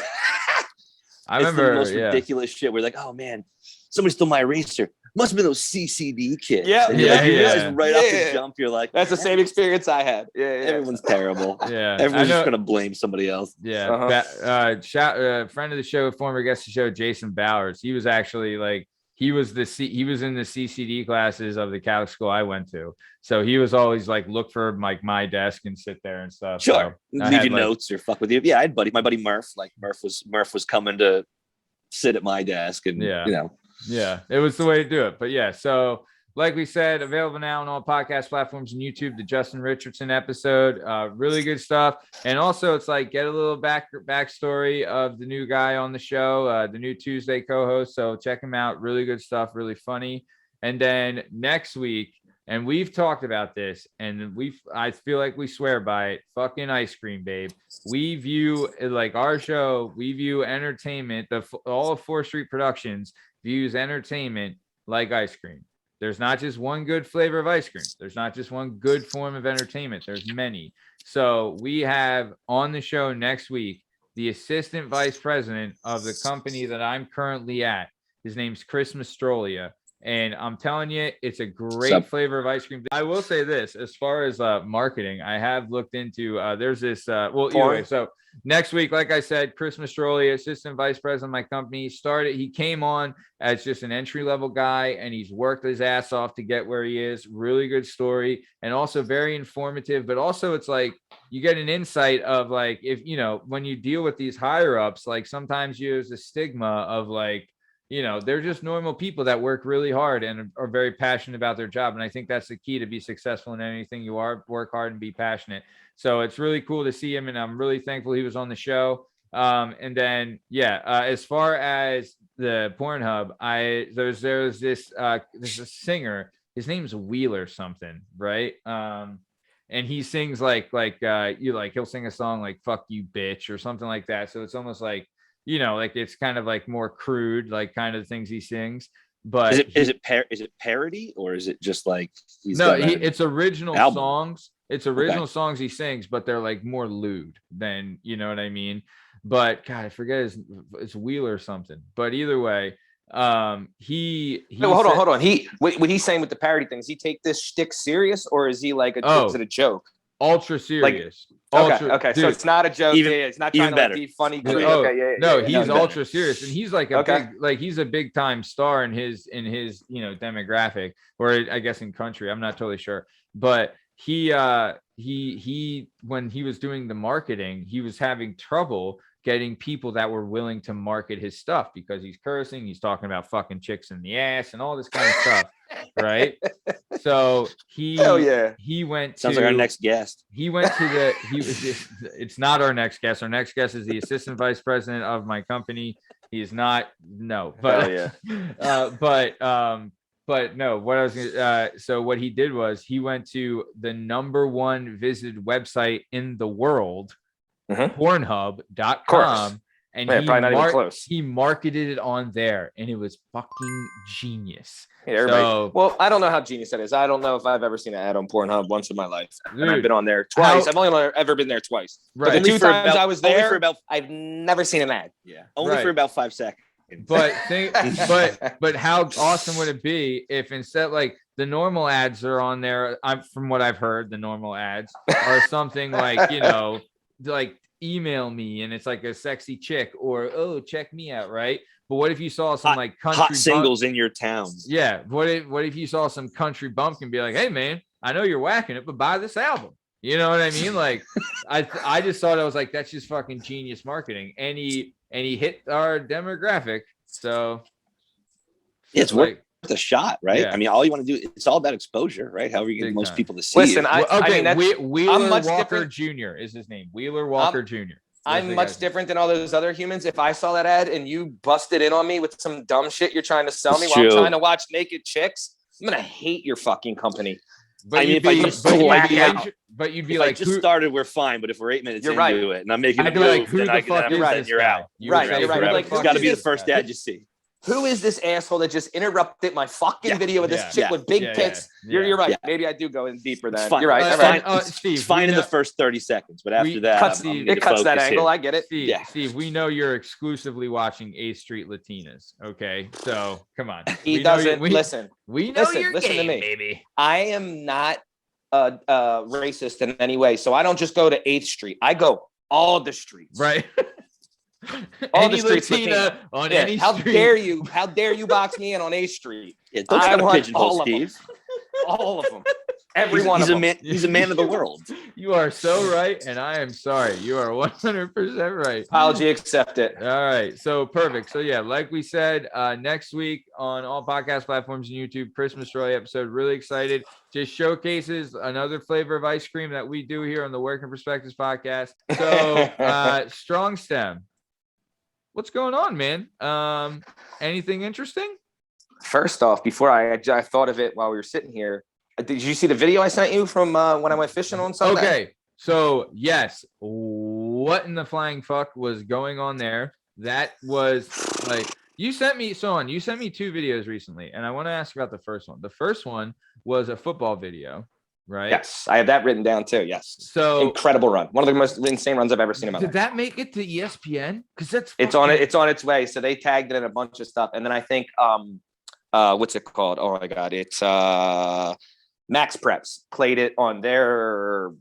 I remember the most ridiculous shit. We're like, oh man, somebody stole my eraser. Must have been those CCD kids. Yeah. And you realize right off the jump, you're like, that's the same experience I had. Everyone's terrible. Yeah. Everyone's just gonna blame somebody else. Yeah. Friend of the show, former guest of the show, Jason Bowers. He was actually like, he was in the CCD classes of the Catholic school I went to. So he was always like, look for like my desk and sit there and stuff. Sure. So leave your notes or fuck with you. Yeah, I had my buddy Murph. Like Murph was coming to sit at my desk, and Yeah, it was the way to do it. But so like we said, available now on all podcast platforms and YouTube, the Justin Richardson episode, really good stuff. And also it's like, get a little backstory of the new guy on the show, the new Tuesday co-host. So check him out. Really good stuff. Really funny. And then next week, and we've talked about this, and I feel like we swear by it. Fucking ice cream, babe. We view like our show. We view entertainment. All of 4th Street Productions views entertainment like ice cream. There's not just one good flavor of ice cream. There's not just one good form of entertainment. There's many. So we have on the show next week the assistant vice president of the company that I'm currently at. His name's Chris Mastrolia. And I'm telling you, it's a great flavor of ice cream. I will say this, as far as marketing, I have looked into, there's this, anyway, so next week, like I said, Chris Mastrolia, assistant vice president of my company, he came on as just an entry-level guy, and he's worked his ass off to get where he is. Really good story, and also very informative, but also it's like, you get an insight of like, if, when you deal with these higher ups, like sometimes there's a stigma of like, they're just normal people that work really hard and are very passionate about their job. And I think that's the key to be successful in anything you are. Work hard and be passionate. So it's really cool to see him. And I'm really thankful he was on the show. And then, as far as the Pornhub, there's this a singer. His name's Wheeler something, right? And he sings he'll sing a song like "Fuck You, Bitch" or something like that. So it's almost like, like it's kind of like more crude, like kind of the things he sings. But is it parody, or is it just like it's original songs. It's original songs he sings, but they're like more lewd than, you know what I mean? But God, I forget it's Wheeler or something. But either way, hold on. When he's saying with the parody things, he take this shtick serious, or is he like is it a joke? ultra serious. Okay. Dude, So it's not a joke. Even- It's not even trying to better. be funny. Oh, no, Yeah, he's ultra serious, and he's like Okay. he's a big time star in his demographic, or I guess in country. I'm not totally sure, but he when he was doing the marketing, he was having trouble getting people that were willing to market his stuff because he's cursing, he's talking about fucking chicks in the ass and all this kind of stuff, right? So Hell yeah. he went Sounds to like our next guest. he went to the it's not our next guest. Our next guest is the assistant vice president of my company. He is not, no, but Hell yeah. but no, what I was gonna so what he did was he went to the #1 visited website in the world, Pornhub.com, and Yeah, probably not even close. he marketed it on there, and it was fucking genius. Yeah, everybody. So- Well, I don't know how genius that is. I don't know if I've ever seen an ad on Pornhub once in my life. And I've Dude, been on there twice. how- I've only ever been there twice. Right. But the Only two for times about- I was only there, for about- I've never seen an ad. Yeah. Only Right. for about 5 seconds. But but how awesome would it be if instead, like, the normal ads are on there? From what I've heard, the normal ads are something like, like email me, and it's like a sexy chick, or oh, check me out, right? But what if you saw some like country Hot singles in your town. Yeah. What if you saw some country bumpkin be like, hey man, I know you're whacking it, but buy this album. You know what I mean? Like, I just thought I was like, that's just fucking genius marketing, and he hit our demographic. So It's like, worth a shot, right? Yeah. I mean, all you want to do, it's all about exposure, right? However you get Big most time. people to see Listen, you. I mean, that's, Wheeler I'm much Walker different. Jr. is his name. Wheeler Walker Jr. That's I'm the much guy's name. different than all those other humans. If I saw that ad and you busted in on me with some dumb shit you're trying to sell me It's while I'm true. trying to watch naked chicks, I'm gonna hate your fucking company. But I mean, you'd if I be, just but you'd black be out. like, but you'd be If I like, just who, started, we're fine. But if we're 8 minutes You're into right. it and I'm making I'd a be move, like, who then the fuck is then this you're guy? out. You Right, would say, you're right. who the Like, fuck It's got to is be the this first guy? ad you see. Who is this asshole that just interrupted my fucking Yeah. video with this Yeah. chick Yeah. with big Yeah, tits? yeah. You're right. Yeah. Maybe I do go in deeper It's then. fine. You're right. It's All fine. right. It's Steve, fine we in the know- first 30 seconds, but after we- that, cuts- I'm It cuts that focus angle. here. I get it. Steve, Yeah. Steve, we know you're exclusively watching A Street Latinas. Okay, so come on. He We know doesn't listen. We know listen, you're listen to gay, me. baby. I am not racist in any way, so I don't just go to 8th Street. I go all the streets. Right. All Any the streets Latina on Yeah, any how street. dare you? How dare you box me in on 8th Street? Yeah, don't I try to want pigeonhole all of them. Steve. All of them. Every one He's of a them. man. He's a man of the world. You are so right, and I am sorry. You are 100% right. Apology accepted. All right, so perfect. So yeah, like we said, next week on all podcast platforms and YouTube, Chris Mastrolia episode. Really excited. Just showcases another flavor of ice cream that we do here on the Working Perspectives podcast. So Strong Stem, what's going on, man? Anything interesting? First off, before I thought of it while we were sitting here, did you see the video I sent you from when I went fishing on Sunday? Okay, so yes, what in the flying fuck was going on there? That was like, you sent me 2 videos recently, and I want to ask about the first one. The first one was a football video, right? Yes, I have that written down too. Yes. So Incredible run. One of the most insane runs I've ever seen in my did life. that make it to ESPN? Because that's It's on it. It's on its way. So they tagged it in a bunch of stuff, and then I think what's it called? Oh my god, it's Max Preps played it on their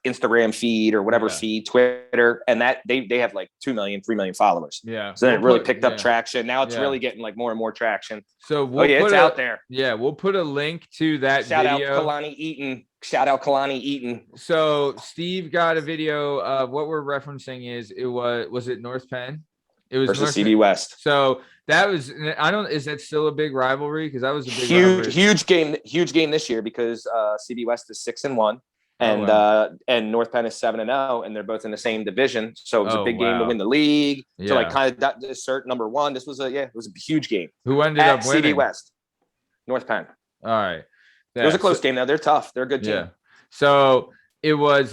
Instagram feed or whatever Yeah. feed, Twitter, and that they have like 2 million, 3 million followers. Yeah. So then it really We'll picked put- up traction. Now it's Yeah. really getting like more and more traction. So Oh we'll yeah, put it's out there. Yeah, we'll put a link to that Shout out video. Kalani Eaton. Shout out Kalani Eaton. So Steve got a video of what we're referencing is was it North Penn? It was Versus North CB West. So that was, is that still a big rivalry? Because that was a big rivalry. Huge game this year because CB West is 6-1 and wow. and North Penn is 7-0, and they're both in the same division. So it was Oh, a big game to wow. win the league. Yeah. So like kind of assert #1. This was it was a huge game. Who ended At up winning? CB West, North Penn. All right. It was a Yeah, close so- game though. They're tough. They're a good team. Yeah. So it was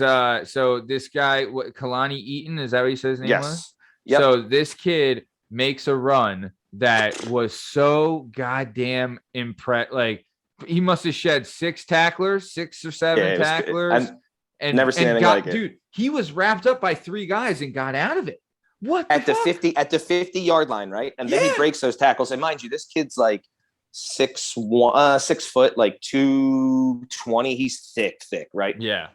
so this guy, Kalani Eaton, is that what he said his name was? Yes. Yep. So this kid makes a run that was so goddamn impressed. Like, he must have shed 6 tacklers, 6 or 7 Yeah, it was- tacklers. I've never seen anything like it. Dude, he was wrapped up by 3 guys and got out of it. What At the fuck? 50 yard line, right? And then Yeah. he breaks those tackles. And mind you, this kid's like 6 foot, like 220. He's thick, right? Yeah.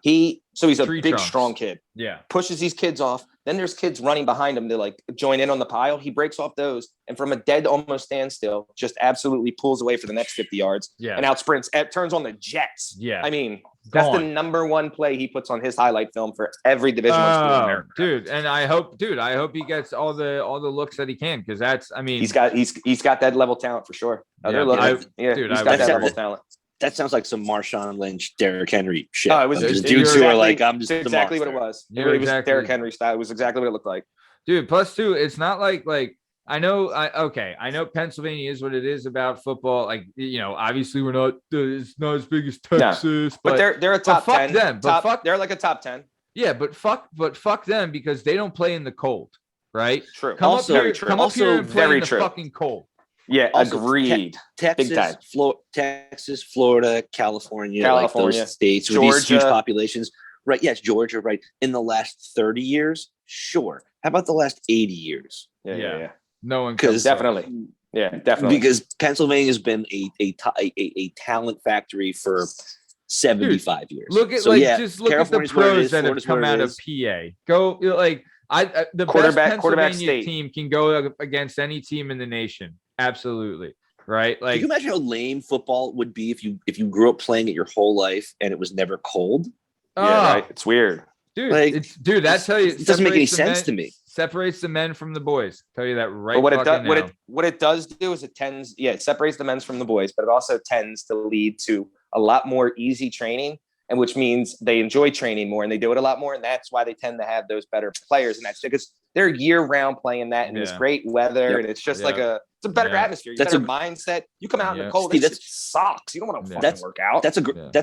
So he's a Tree big, trunks. strong kid. Yeah. Pushes these kids off. Then there's kids running behind him to like join in on the pile. He breaks off those, and from a dead almost standstill, just absolutely pulls away for the next 50 yards. Yeah. And out sprints, turns on the jets. Yeah. I mean, that's the number one play he puts on his highlight film for every Division I school in America. Dude, and I hope he gets all the looks that he can, because that's, I mean, he's got that level talent for sure. He's got that level talent. That sounds like some Marshawn Lynch, Derrick Henry shit. Oh, it was just dudes who are like, I'm just exactly what it was. It was Derrick Henry style. It was exactly what it looked like. Dude, plus two, it's not like I know Pennsylvania is what it is about football. Like, obviously it's not as big as Texas, but they're a top 10. They're like a top 10. Yeah, but fuck them, because they don't play in the cold, right? True. Come up here and play in the fucking cold. Yeah, also, agreed. Texas, Florida, California, like those states with these huge populations. Right. Yes, Georgia, right. In the last 30 years, sure. How about the last 80 years? Yeah. No one comes. Definitely. Yeah, definitely. Because Pennsylvania's been a talent factory for 75 years. Look at look at the pros that have come out of PA. Go the best Pennsylvania team can go against any team in the nation. Absolutely. Right. Like, can you imagine how lame football would be if you grew up playing it your whole life and it was never cold? Yeah, right. It's weird. Dude, that tell you it doesn't make any sense to me. Separates the men from the boys. Tell you that right. But what it does do is it separates the men from the boys, but it also tends to lead to a lot more easy training, and which means they enjoy training more and they do it a lot more, and that's why they tend to have those better players. And that's because they're year round playing that in this great weather, and it's just like it's a better atmosphere. That's a mindset. You come out in the cold, it sucks. You don't want to fucking work out. That's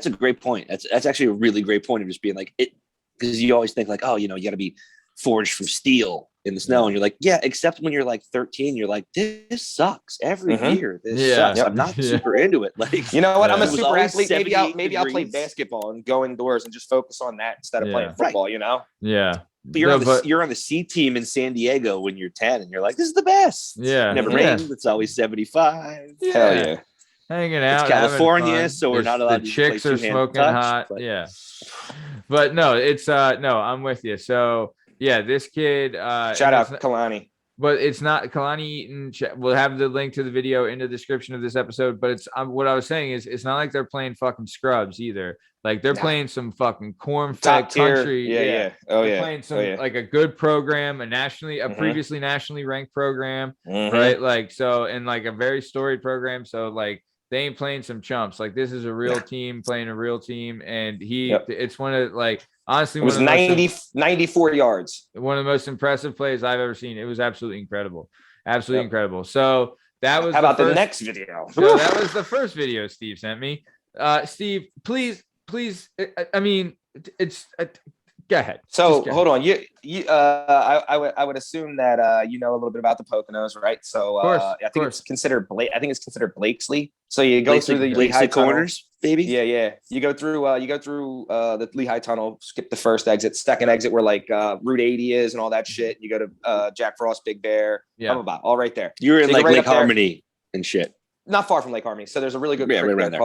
a great point. That's actually a really great point of just being like it, because you always think like, oh, you got to be forged from steel in the snow, and you're like, yeah, except when you're like 13, you're like, this sucks every year. This sucks. I'm not super into it. Like, you know what? I'm a super athlete. Maybe I'll play basketball and go indoors and just focus on that instead of playing football. Right. You know? Yeah. But you're on the C team in San Diego when you're 10, and you're like, this is the best. Yeah. Never rains. It's always 75. Yeah. Hell yeah. Hanging out. It's California, so we're not allowed the to chicks are smoking hot. But. Yeah. But no, it's no, I'm with you. So yeah, this kid shout out Kalani. But it's not Kalani Eaton. We'll have the link to the video in the description of this episode. But it's what I was saying is it's not like they're playing fucking scrubs either. Like they're playing some fucking corn-fed country. Yeah. Oh, they're playing some like a good program, a previously nationally ranked program, right? Like so, and like a very storied program. So like they ain't playing some chumps. Like this is a real team playing a real team, and it's one of like. Honestly, it was 94 yards. One of the most impressive plays I've ever seen. It was absolutely incredible. Absolutely incredible. So that was the next video. So that was the first video Steve sent me. Steve, please. I mean, it's go ahead. So hold on. I would assume that you know a little bit about the Poconos, right? So I think it's considered Blakesley. So you go through the Lehigh corners, baby. Yeah. You go through the Lehigh Tunnel, skip the first exit, second exit where like Route 80 is and all that shit. You go to Jack Frost, Big Bear, blah, blah, blah, all right there. You're in like Lake Harmony and shit. Not far from Lake Harmony. So there's a really good creek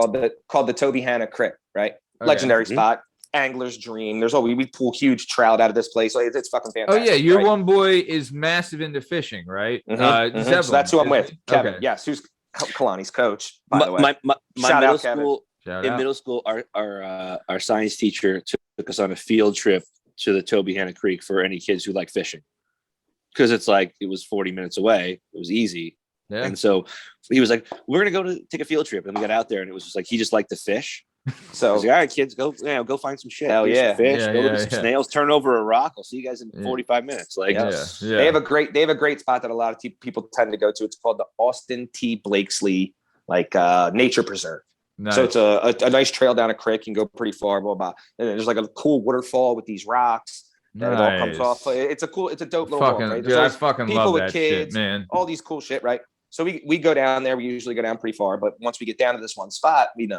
called the Toby Hanna Creek, right? Okay. Legendary spot. Angler's dream. We pull huge trout out of this place. It's fucking fantastic. Oh yeah, your one boy is massive into fishing, right? So that's who I'm with. Kevin. Okay. Yes, who's Kalani's coach, by the way. My middle school, our science teacher took us on a field trip to the Toby Hanna Creek for any kids who like fishing, because it was 40 minutes away. It was easy. Yeah. And so he was like, we're gonna go take a field trip, and we got out there, and it was just like he just liked to fish. So I was like, all right, kids, go find some shit. Hell yeah, fish, go look at some snails, turn over a rock. I'll see you guys in 45 minutes. Like, they have a great spot that a lot of people tend to go to. It's called the Austin T. Blakesley Nature Preserve. Nice. So it's a nice trail down a creek. You can go pretty far. And there's like a cool waterfall with these rocks. That it all comes off. It's a dope little walk, right? Dude, I fucking love that kids, shit, man. All these cool shit, right? So we go down there. We usually go down pretty far, but once we get down to this one spot, we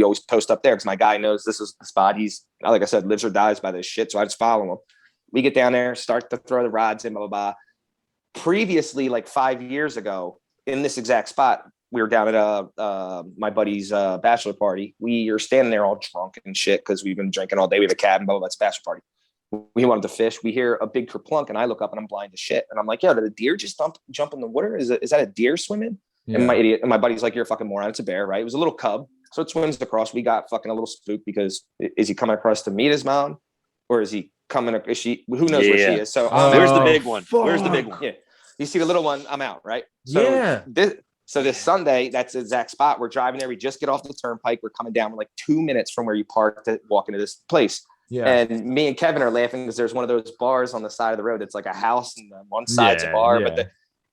always post up there because my guy knows this is the spot. He's, like I said, lives or dies by this shit. So I just follow him. We get down there, start to throw the rods in, blah, blah, blah. Previously, like 5 years ago, in this exact spot, we were down at my buddy's bachelor party. We are standing there all drunk and shit because we've been drinking all day. We have a cabin, blah, blah, blah, it's bachelor party. We wanted to fish. We hear a big kerplunk, and I look up and I'm blind as shit. And I'm like, yo, did a deer just jump in the water? Is that a deer swimming? Yeah. And my buddy's like, you're a fucking moron. It's a bear, right? It was a little cub. So it swims across. We got fucking a little spooked because is he coming across to meet his mom? Or is he coming? Is she? Who knows where she is? So where's the big one? Fuck. Where's the big one? Yeah. You see the little one, I'm out, right? So this Sunday, that's the exact spot. We're driving there. We just get off the turnpike. We're coming down. We're like 2 minutes from where you parked to walk into this place. Yeah. And me and Kevin are laughing because there's one of those bars on the side of the road. It's like a house and one side's a bar,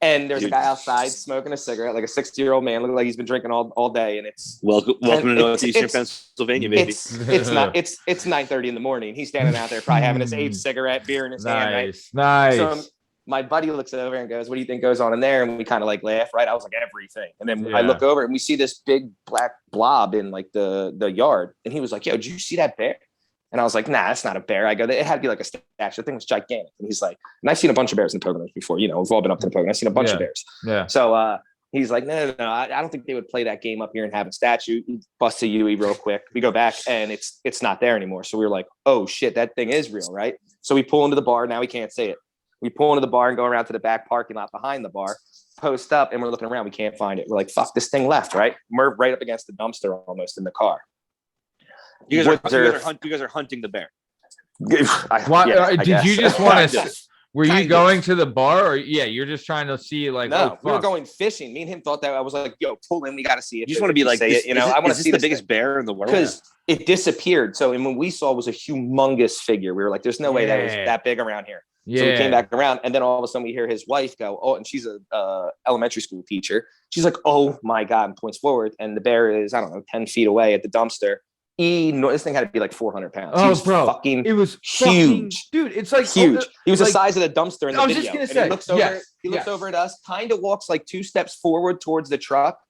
and there's a guy outside smoking a cigarette, like a 60-year-old man, looking like he's been drinking all day. And it's welcome to Northeastern Pennsylvania, baby. It's 9:30 in the morning. He's standing out there probably having his 8th cigarette, beer in his hand. Right? Nice. So my buddy looks over and goes, what do you think goes on in there? And we kind of like laugh, right? I was like, everything. And then I look over and we see this big black blob in like the yard. And he was like, yo, did you see that bear? And I was like, nah, that's not a bear. I go, it had to be like a statue. The thing was gigantic. And he's like, and I've seen a bunch of bears in Poconos before. We've all been up to the Poconos. I've seen a bunch of bears. Yeah. So he's like, no. I don't think they would play that game up here and have a statue. He busts a Yui real quick. We go back and it's not there anymore. So we were like, oh shit, that thing is real, right? So we pull into the bar. Now we can't say it. We pull into the bar and go around to the back parking lot behind the bar, post up, and we're looking around. We can't find it. We're like, fuck, this thing left, right? We're right up against the dumpster almost in the car. You guys are hunting the bear. Did you just want to? Were you going to the bar, or you're just trying to see like? No, we were going fishing. Me and him thought that. I was like, "Yo, pull in. We got to see it." You just want to be like, I want to see the biggest bear in the world because it disappeared. So, and when we saw, it was a humongous figure. We were like, "There's no way that was that big around here." Yeah. So we came back around, and then all of a sudden we hear his wife go, "Oh!" And she's a elementary school teacher. She's like, "Oh my god!" And points forward, and the bear is 10 feet away at the dumpster. This thing had to be like 400 pounds. Oh, bro. It was huge. Dude, it's like huge. He was the size of the dumpster in the video. I was just going to say. He looks over at us, kind of walks like 2 steps forward towards the truck,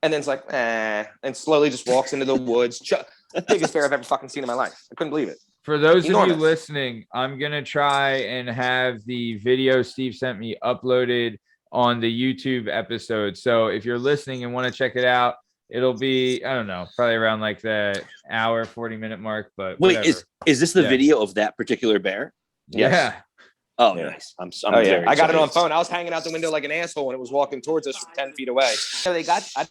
and then it's like, and slowly just walks into the woods. Biggest bear I've ever fucking seen in my life. I couldn't believe it. For those of you listening, I'm going to try and have the video Steve sent me uploaded on the YouTube episode. So if you're listening and want to check it out, it'll be, I don't know, probably around like the hour, 40-minute mark. But wait, is this the video of that particular bear? Yes. Yeah. Oh, nice. I'm I got it on phone. I was hanging out the window like an asshole, and it was walking towards us from 10 feet away. So I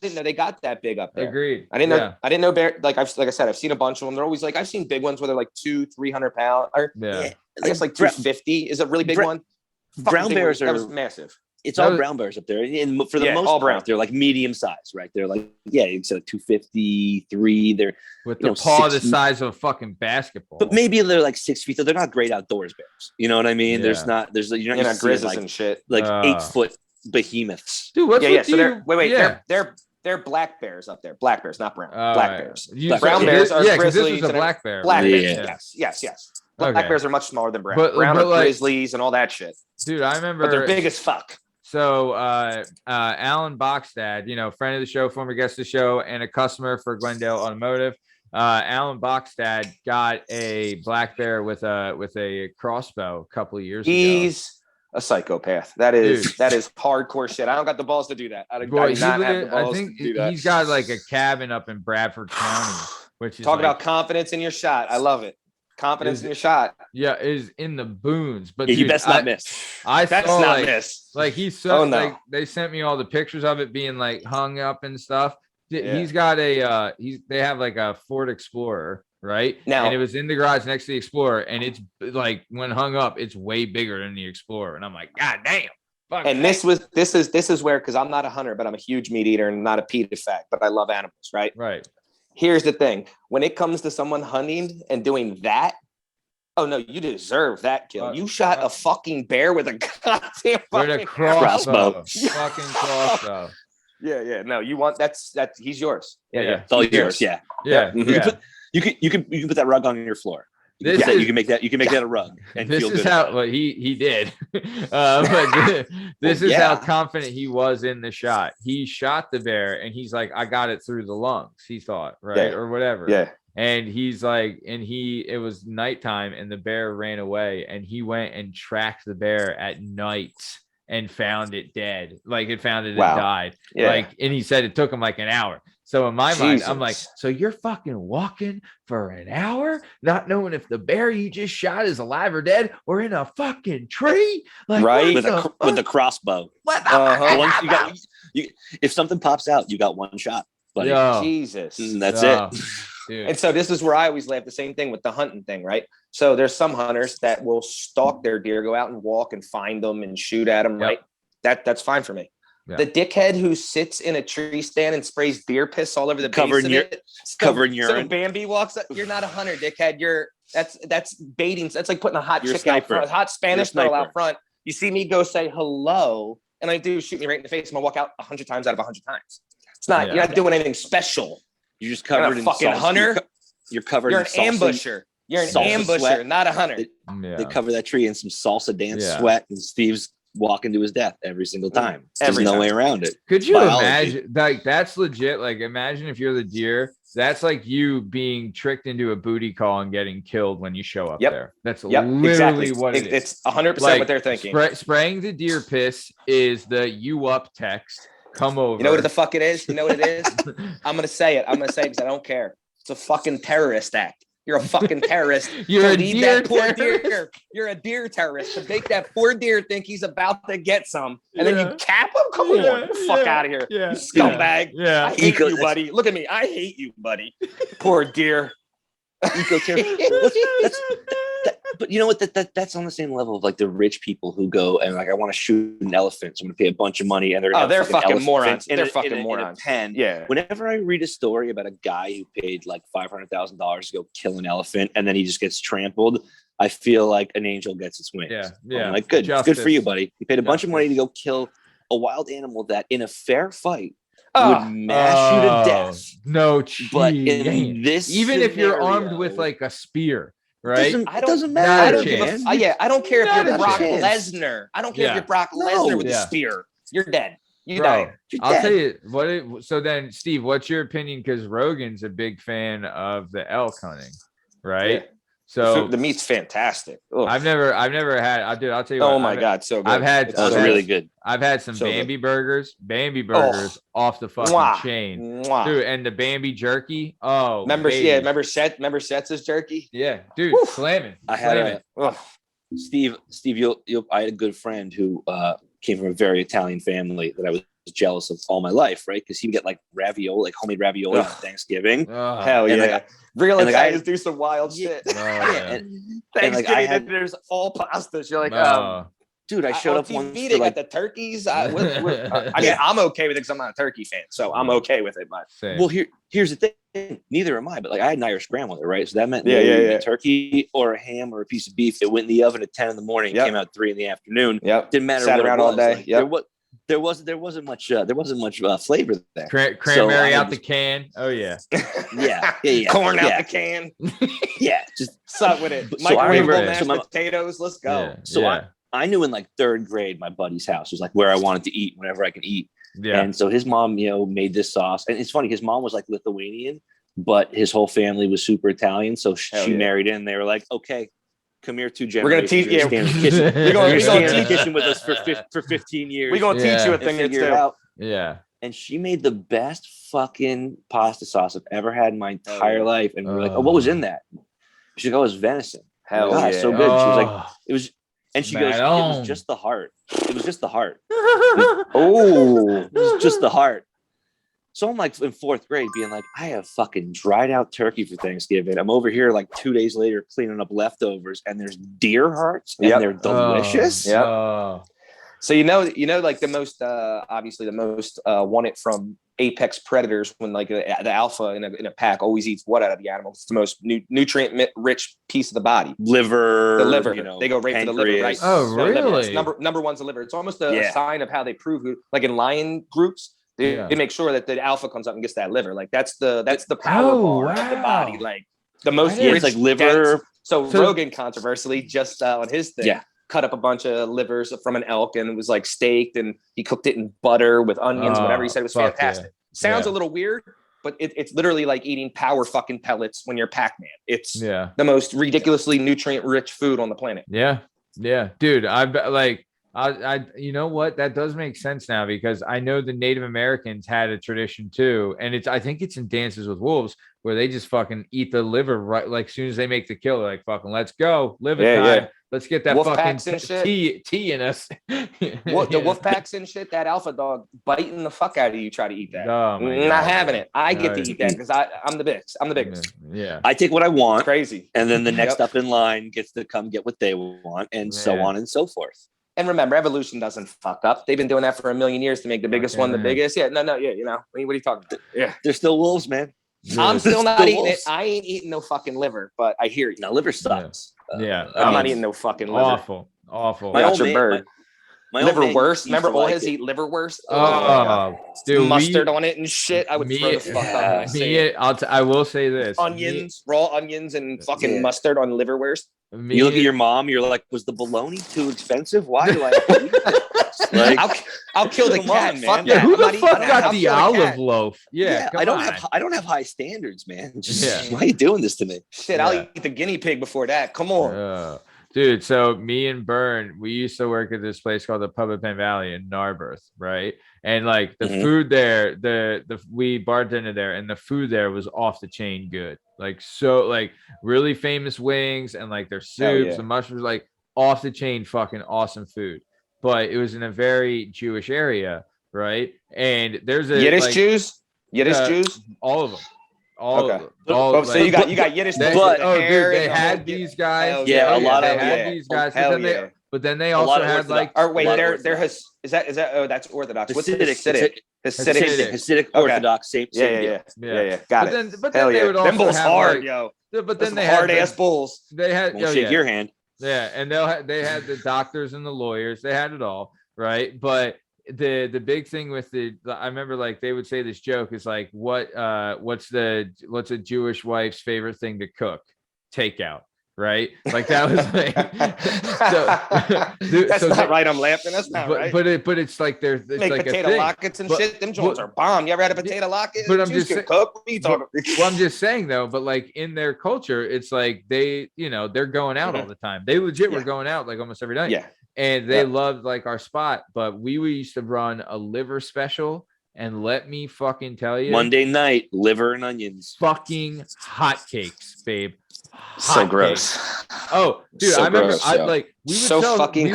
didn't know they got that big up there. Agreed. I didn't know bear. Like I said, I've seen a bunch of them. They're always like, I've seen big ones where they're like 200-300 pounds. I guess like 250 is a really big one. Brown bears that was massive. It's all brown bears up there, and for the most all part, brown. they're like medium size, right? They're like it's like 253. They're with the paw the size of a fucking basketball, but maybe they're like 6 feet. So they're not great outdoors bears. You know what I mean? Yeah. You're not grizzlies like, and shit, like 8-foot behemoths. Dude, what's with So you? they're black bears up there. Black bears, not brown. Black bears. Brown bears are grizzlies. This was a black bear. Black bears. Yes. Black bears are much smaller than brown. Brown are grizzlies and all that shit. Dude, I remember. But they're big as fuck. So Alan Bachstad, friend of the show, former guest of the show, and a customer for Glendale Automotive. Alan Bachstad got a black bear with a crossbow a couple of years ago. He's a psychopath. That is hardcore shit. I don't got the balls to do that. I think he's got like a cabin up in Bradford County, which is talk about confidence in your shot. I love it. Confidence in your shot. Yeah, is in the boons. But you best not miss. I best saw not miss. Like he's so like they sent me all the pictures of it being like hung up and stuff. Yeah. He's got they have like a Ford Explorer, right? Now, and it was in the garage next to the Explorer, and it's like when hung up, it's way bigger than the Explorer. And I'm like, God damn. And this is where, because I'm not a hunter, but I'm a huge meat eater and not a PETA fact, but I love animals, right? Right. Here's the thing. When it comes to someone hunting and doing that, oh no, you deserve that kill. You shot a fucking bear with a goddamn crossbow. Fucking crossbow. Yeah. No, you want that's he's yours. Yeah. It's all yours. Yeah. You can put that rug on your floor. You can make that a rug. And this is how he did. But this is how confident he was in the shot. He shot the bear and he's like, I got it through the lungs, he thought, right? Or whatever. Yeah. And he's like, it was nighttime and the bear ran away, and he went and tracked the bear at night and found it dead. Like it found it Wow. and died. Yeah. Like, and he said it took him like an hour. So in my mind, I'm like, Jesus. so you're fucking walking for an hour, not knowing if the bear you just shot is alive or dead or in a fucking tree? Like, Right. with the crossbow. What the Uh-huh. Once if something pops out, you got one shot, buddy. Yo. Jesus. That's Oh, it. dude. And so this is where I always laugh. The same thing with the hunting thing, right? So there's some hunters that will stalk their deer, go out and walk and find them and shoot at them, Yep. right? That's fine for me. Yeah. The dickhead who sits in a tree stand and sprays deer piss all over the Covered base of it. covered in So urine. Bambi walks up. You're not a hunter, dickhead. That's baiting. That's like putting a hot You're a chick out sniper. front, hot Spanish You're a girl sniper. out front. You see me go say hello, and I do shoot me right in the face. I'm gonna walk out 100 times out of 100 times. It's not. Yeah. You're not doing anything special. You're just You're not covered a in fucking salsa. hunter. You're covered You're in an salsa. ambusher. You're an salsa ambusher, sweat. not a hunter. Yeah. They cover that tree in some salsa dance Yeah. sweat, and Steve's walking to his death every single time. There's Every no time. way around it. Could you Biology. imagine? Like, that's legit. Like, imagine if you're the deer. That's like you being tricked into a booty call and getting killed when you show up Yep. there. That's Yep, literally exactly. what it is. It's 100% Like, what they're thinking. Spraying the deer piss is the "you up" text. Come over. You know what the fuck it is? You know what it is? I'm gonna say it. I'm gonna say it because I don't care. It's a fucking terrorist act. You're a fucking terrorist. You're to a leave deer that poor terrorist. deer. You're a deer terrorist to make that poor deer think he's about to get some, and then Yeah. you cap him. Come on, get the fuck out of here, Yeah. you scumbag. Yeah. I hate Eco- you, buddy. Look at me. I hate you, buddy. Poor deer. But you know what? That's on the same level of like the rich people who go and like, I want to shoot an elephant, so I'm gonna pay a bunch of money, and they're gonna Oh, they're have an fucking elephant morons. in They're a- fucking in a morons. pen. Yeah. Whenever I read a story about a guy who paid like $500,000 to go kill an elephant and then he just gets trampled, I feel like an angel gets its wings. Yeah. I'm Yeah. like, good for you, buddy. You paid a bunch of Justice. money to go kill a wild animal that in a fair fight Oh, would mash you to death. No, But cheating. in this even if you're scenario, armed with like a spear, right? it doesn't not I matter. don't give chance. a, I don't care if Not you're a Brock chance. Lesnar. I don't care Yeah. if you're Brock No. Lesnar with Yeah. a spear. You're dead. You Bro, die. You're I'll dead. tell you what. So then, Steve, what's your opinion? Because Rogan's a big fan of the elk hunting, right? Yeah. So The meat's fantastic. Ugh. I've never had. I'll tell you. Oh what, my I've- god, so good. I've had- It's Oh, it's so really good. good. I've had some So good. Bambi burgers. Bambi burgers off the fucking Mwah. chain, Mwah. dude. And the Bambi jerky. Oh, Remember, baby. yeah, remember Setz's jerky? Yeah, dude, Woo. slamming. I had slamming. Ugh. Steve, I had a good friend who came from a very Italian family that I was jealous of all my life, right? Because he'd get like ravioli, like homemade ravioli Ugh. for Thanksgiving. Oh, Hell and, yeah. like, Real and, like, Italians do some wild Yeah. shit. oh, yeah. and, Thanksgiving I had- dinners, all pastas. You're like, Oh, dude, I showed on up TV, once they for got like, the turkeys. I mean, Yeah. I'm okay with it because I'm not a turkey fan, so I'm okay with it. But same. well, here's the thing. Neither am I, but like I had an Irish grandmother, right? So that meant Yeah, they would yeah. eat turkey or a ham or a piece of beef. It went in the oven at 10 in the morning, Yep. came out 3 in the afternoon. yep, Didn't matter. Sat what it around all was. day. Like, Yep. there wasn't much flavor there. Cranberry So I out the just- can. Oh yeah. Yeah. corn yeah. out the can. Yeah, just Suck with it. So I remember- Microwavable mashed so my- potatoes. Let's go. Yeah. So yeah. I knew in like 3rd grade, my buddy's house was like where I wanted to eat whenever I could eat. Yeah. And so his mom, made this sauce. And it's funny, his mom was like Lithuanian, but his whole family was super Italian. So Hell she yeah. married in. They were like, okay, come here 2 We're gonna generations. teach- You're yeah, gonna stay in the kitchen. We're gonna- You're we're gonna gonna stay in the teach- kitchen with us for 15 years. We're gonna Yeah. teach you a and thing or figure it two. out. Yeah. And she made the best fucking pasta sauce I've ever had in my entire yeah. life. And we were like, oh, what was in that? She's like, oh, it was venison. Hell God, yeah. so good. She was like, Oh. it was, and she Right goes, it on. was just the heart. It was just the heart. Oh, It was just the heart. So I'm like in 4th grade being like, I have fucking dried out turkey for Thanksgiving. I'm over here like 2 days later cleaning up leftovers and there's deer hearts and Yep. they're delicious. Yep. Oh. so like the most obviously the most wanted from apex predators when like the alpha in a pack always eats what out of the animal? It's the most nutrient rich piece of the body. Liver. The liver. They go right for the liver, right? pancreas. Oh, So liver, really? it's number one's the liver. It's almost a Yeah. sign of how they prove who. Like in lion groups, they, Yeah. they make sure that the alpha comes up and gets that liver. Like that's the power Oh, bar of the wow. body. Like the most Yeah, rich, it's like liver. dense- So So- Rogan controversially just on his thing. Yeah. Cut up a bunch of livers from an elk and it was like steaked and he cooked it in butter with onions, whatever. He said it was fuck fantastic. yeah. Sounds Yeah. a little weird, but it's literally like eating power fucking pellets when you're Pac-Man. It's Yeah. the most ridiculously nutrient rich food on the planet. Yeah. Yeah. Dude, I like You know what? That does make sense now because I know the Native Americans had a tradition too, and I think it's in Dances with Wolves where they just fucking eat the liver right, like as soon as they make the kill, like fucking let's go, liver time. Let's get that wolf fucking packs and tea in us. The wolf packs and shit, that alpha dog biting the fuck out of you. Try to eat that. Oh my Not God. having it. I get to eat that because I'm the biggest. I'm the biggest. Yeah. I take what I want. It's crazy. And then the next up in line gets to come get what they want, and so on and so forth. And remember, evolution doesn't fuck up. They've been doing that for a million years to make the biggest one the biggest. Yeah, no, yeah, you know. What are you talking about? Yeah. They're still wolves, man. I'm still not eating it. I ain't eating no fucking liver, but I hear you. Now, liver sucks. Yeah. I'm not eating no fucking liver. Awful. My old bird. My liverwurst. Remember Oles eat liverwurst? Oh, dude, mustard on it and shit. I would throw the fuck up when I say it. I will say this: raw onions, and fucking mustard on liverwurst. You look at your mom. You're like, was the bologna too expensive? Why do I have to eat this? Like, I'll kill the cat, man. Fuck yeah, who the fuck got the olive loaf? Yeah, I don't have high standards, man. Why are you doing this to me? Shit, I'll eat the guinea pig before that. Come on. Dude, so me and Bern, we used to work at this place called the Pub at Penn Valley in Narberth, right? And like the food there, we bartended there, and the food there was off the chain good. Like really famous wings and like their soups and mushrooms, like off the chain fucking awesome food. But it was in a very Jewish area, right? And there's a Yiddish Jews, all of them. So you got Yiddish, but they had these guys. Yeah, a lot of these guys. But then they also had like. Or wait, there has is that? Oh, that's Orthodox. What's Hasidic Orthodox? Same. Yeah. Got it. But then they would also them bulls have hard, like, yo. But then they hard had ass bulls. They had shake your hand. Yeah, and they had the doctors and the lawyers. They had it all, right? But the big thing with I remember like they would say this joke is like, what's a Jewish wife's favorite thing to cook? Takeout, right? Like that was like that's not right. I'm laughing. That's not right. But it's like there's make like potato lockets and shit. Them joints are bomb. You ever had a potato locket? But I'm just saying, cook. What are you talking about? Well, I'm just saying though. But like in their culture, it's like they're going out all the time. They legit were going out like almost every night. Yeah. And they loved like our spot, but we used to run a liver special, and let me fucking tell you, Monday night liver and onions, fucking hotcakes, babe. So gross. Oh, dude, so I remember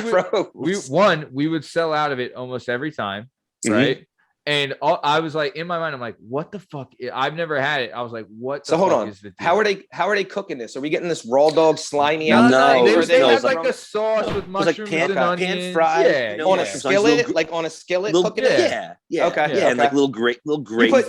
gross, we would sell out of it almost every time, right? And I was like, in my mind, I'm like, what the fuck? I've never had it. I was like, what? So hold on. How are they cooking this? Are we getting this raw dog slimy out? No, they had like a sauce with mushrooms and onions. Pan fried, on a skillet, like on a skillet, cooking it. Yeah. Okay. And like little gravy.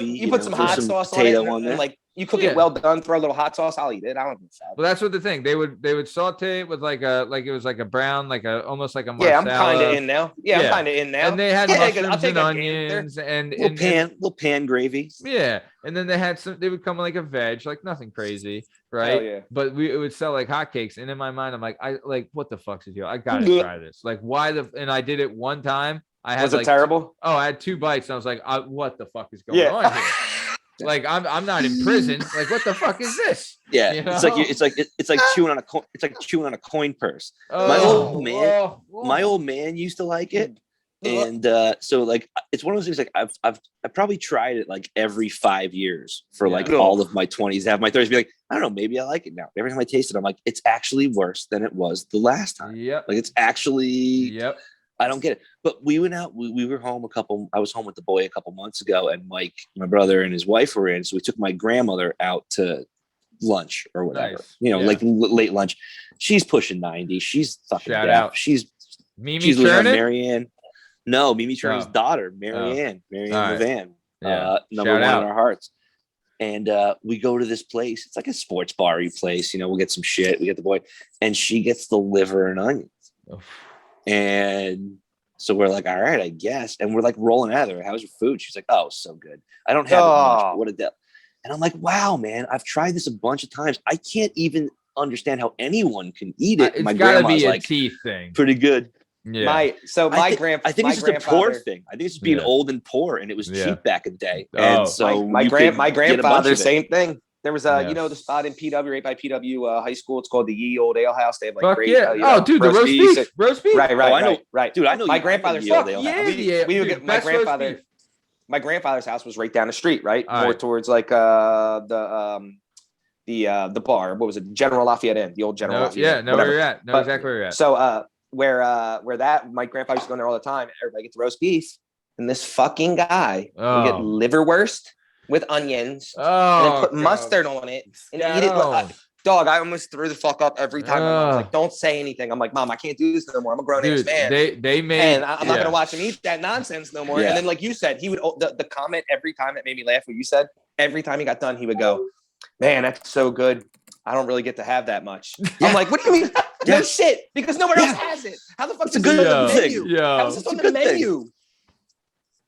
You put some hot sauce on it, and like you cook it well done. Throw a little hot sauce. I'll eat it. I don't give a fuck. Well, that's what the thing. They would saute it with like it was like a brown, like almost like a marsala. Yeah, I'm kind of in now. I'm kind of in now. And they had mushrooms and onions and little pan gravy. Yeah, and then they had they would come like a veg, like nothing crazy, right? Yeah. But it would sell like hotcakes, and in my mind, I'm like, what the fuck's the deal? I gotta try this. Like, why and I did it one time. Was it terrible? I had 2 bites, and I was like, what the fuck is going on here? Like I'm not in prison. Like what the fuck is this? Yeah, you know? it's like chewing on a coin purse. My old man used to like it, and so like it's one of those things. Like I've probably tried it like every 5 years for like all of my 20s. Have my 30s be like, I don't know, maybe I like it now. Every time I taste it, I'm like, it's actually worse than it was the last time. Yep. Like it's actually. I don't get it. But we went out. We were home I was home with the boy a couple months ago, and Mike, my brother, and his wife were in. So we took my grandmother out to lunch or whatever. Nice. Like late lunch. She's pushing 90. She's fucking shout deaf. out. She's Mimi Marianne. No, Mimi Cherney's daughter, Marianne Levan. Number one in our hearts. And we go to this place. It's like a sports bar-y place. We'll get some shit. We get the boy, and she gets the liver and onions. Oh. And so we're like, all right, I guess. And we're like rolling out of there. How's your food? She's like, oh, so good. I don't have it much, but what a deal. And I'm like, wow, man, I've tried this a bunch of times. I can't even understand how anyone can eat it. It's my gotta grandma's be a like, teeth thing. Pretty good. Yeah. I think it's just a poor thing. I think it's just being old and poor, and it was cheap back in the day. And so my grandfather, same thing. There was you know, the spot in PW, right by PW High School. It's called the Ye Old Ale House. They have like Fuck great. yeah. You know, Dude, the roast beef. Roast beef. Right. I know. Right. Dude, I know my you. grandfather's. Fuck yeah. We would get my best roast grandfather. beef. My grandfather's house was right down the street, right? All More right. towards like the bar. What was it? General Lafayette Inn, the old General Lafayette. Yeah, know whatever. where you're at. Know But- exactly where you're at. So where that my grandpa used to go in there all the time. Everybody gets roast beef, and this fucking guy would get liverwurst with onions and then put mustard on it and eat it. Dog, I almost threw the fuck up every time. My mom's like, "Don't say anything." I'm like, "Mom, I can't do this no more. I'm a grown ass man." They made, and I'm not gonna watch him eat that nonsense no more. Yeah. And then, like you said, he would the comment every time that made me laugh. What you said, every time he got done, he would go, "Man, that's so good. I don't really get to have that much." I'm like, "What do you mean?" No shit, because no one else has it. How the fuck is a this good on the thing. menu? How is this on the menu?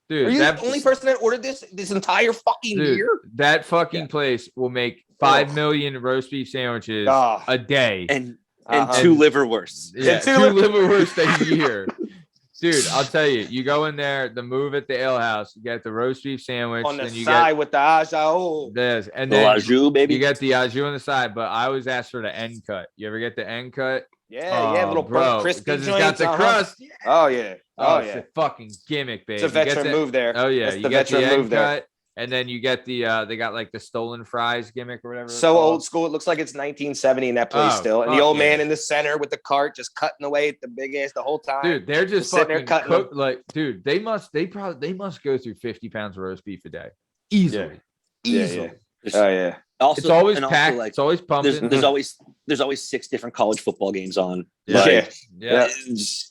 Dude, Are you the only person that ordered this entire fucking year? That fucking place will make 5 million roast beef sandwiches a day. And 2 liverwursts. Yeah, and 2 2 liverwursts a year. Dude, I'll tell you, you go in there, the move at the ale house, you get the roast beef sandwich, On the then you side get with the ajao. this, and The then Lajou, baby. you get the au jus on the side. But I always ask for the end cut. You ever get the end cut? Yeah, little crispy because joints. it's got the crust. Oh yeah, It's a fucking gimmick, baby. It's a veteran move there. Oh yeah, That's you the get the veteran end move there. cut, and then you get the they got like the stolen fries gimmick or whatever. it's So called. old school. It looks like it's 1970 in that place Oh, still. And the fuck old yeah. man in the center with the cart just cutting away at the big ass the whole time. Dude, they're just sitting there fucking cutting cook, like, dude, they must go through 50 pounds of roast beef a day. Easily. Yeah, Easily. Oh yeah. Also, It's always and also, packed. like, It's always pumping. there's always 6 different college football games on. Yeah. Like, yeah.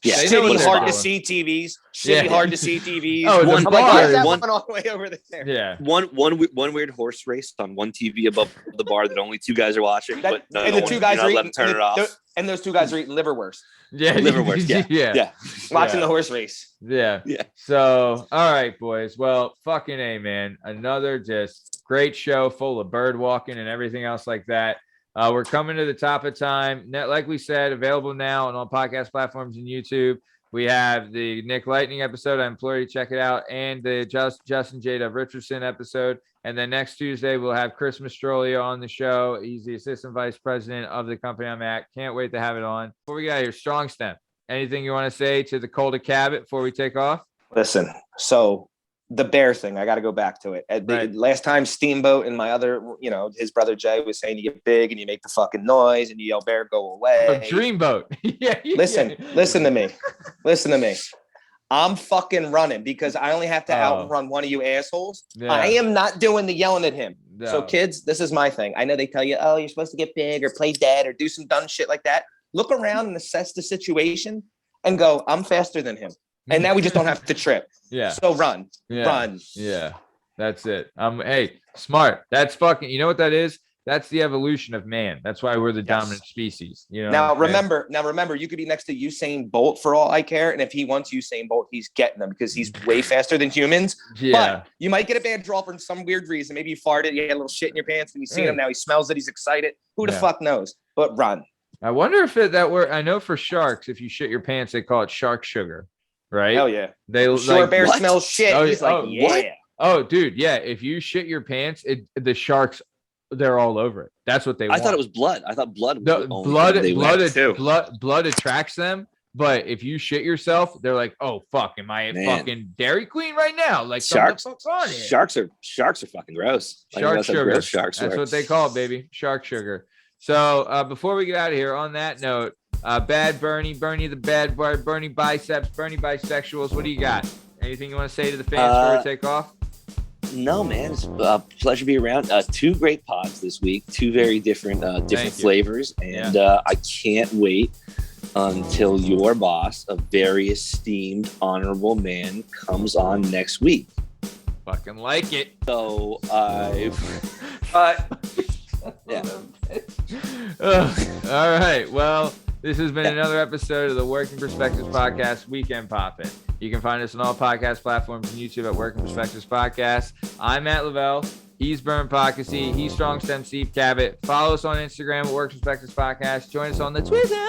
yeah. They know what Shitty they're hard to doing. see TVs. Yeah. Shitty hard to see TVs. Oh, One the I'm like, bar. why is that one- one all the way over there? Yeah. One weird horse race on one TV above the bar that only 2 guys are watching. That- But and the two guys you're are not allowed eating, to turn it off. and those two guys are eating liverwurst, Yeah. Liverwurst, yeah. yeah. Yeah. watching Yeah. the horse race. Yeah. Yeah. So, all right, boys. Well, fucking A, man. Another just great show full of bird walking and everything else like that. We're coming to the top of time. Like we said, available now on all podcast platforms and YouTube. We have the Nick Lightning episode. I implore you to check it out. And the Justin J. Richardson episode. And then next Tuesday, we'll have Chris Mastrolia on the show. He's the assistant vice president of the company I'm at. Can't wait to have it on. Before we get out of here, Strong Stem. Anything you want to say to the Calder Cabot before we take off? Listen, so the bear thing, I got to go back to it. Right. Last time Steamboat and my other, his brother Jay was saying you get big and you make the fucking noise and you yell bear, go away. Dreamboat. Listen to me. Listen to me. I'm fucking running because I only have to outrun one of you assholes. Yeah. I am not doing the yelling at him. No. So kids, this is my thing. I know they tell you, oh, you're supposed to get big or play dead or do some dumb shit like that. Look around and assess the situation and go, I'm faster than him. And now we just don't have to trip. Yeah. So run. Yeah. That's it. Hey, smart. That's fucking, you know what that is? That's the evolution of man. That's why we're the dominant species. You know. Now remember, you could be next to Usain Bolt for all I care. And if he wants Usain Bolt, he's getting them because he's way faster than humans. Yeah. But you might get a bad draw for some weird reason. Maybe you farted, you had a little shit in your pants, and you see him now. He smells it. He's excited. Who the fuck knows? But run. I wonder if I know for sharks, if you shit your pants, they call it shark sugar, right? Hell yeah. They Sure, like, bear what? smells shit. Oh, He's like, yeah. what? Oh, dude, yeah. If you shit your pants, the sharks, they're all over it. That's what they want. I thought it was blood. I thought blood was The the only thing they wanted too. blood attracts them. But if you shit yourself, they're like, "Oh fuck, am I at fucking Dairy Queen right now?" Like Sharks. something on here. Sharks are fucking gross. Like, Shark that's how sugar. gross sharks That's are. what they call it, baby. Shark sugar. So before we get out of here, on that note, Bad Bernie the bad boy, Bernie biceps, Bernie bisexuals. What do you got? Anything you want to say to the fans before we take off? No, man, it's a pleasure to be around. 2 great pods this week, 2 very different flavors, and I can't wait until your boss, a very esteemed, honorable man, comes on next week. Fucking like it. So yeah. All right. Well, this has been another episode of the Working Perspectives Podcast, Weekend Poppin'. You can find us on all podcast platforms and YouTube at Working Perspectives Podcast. I'm Matt Lavelle. He's Bern Pockasy. He's Strong Stem Steve Cabot. Follow us on Instagram at Working Perspectives Podcast. Join us on the Twitter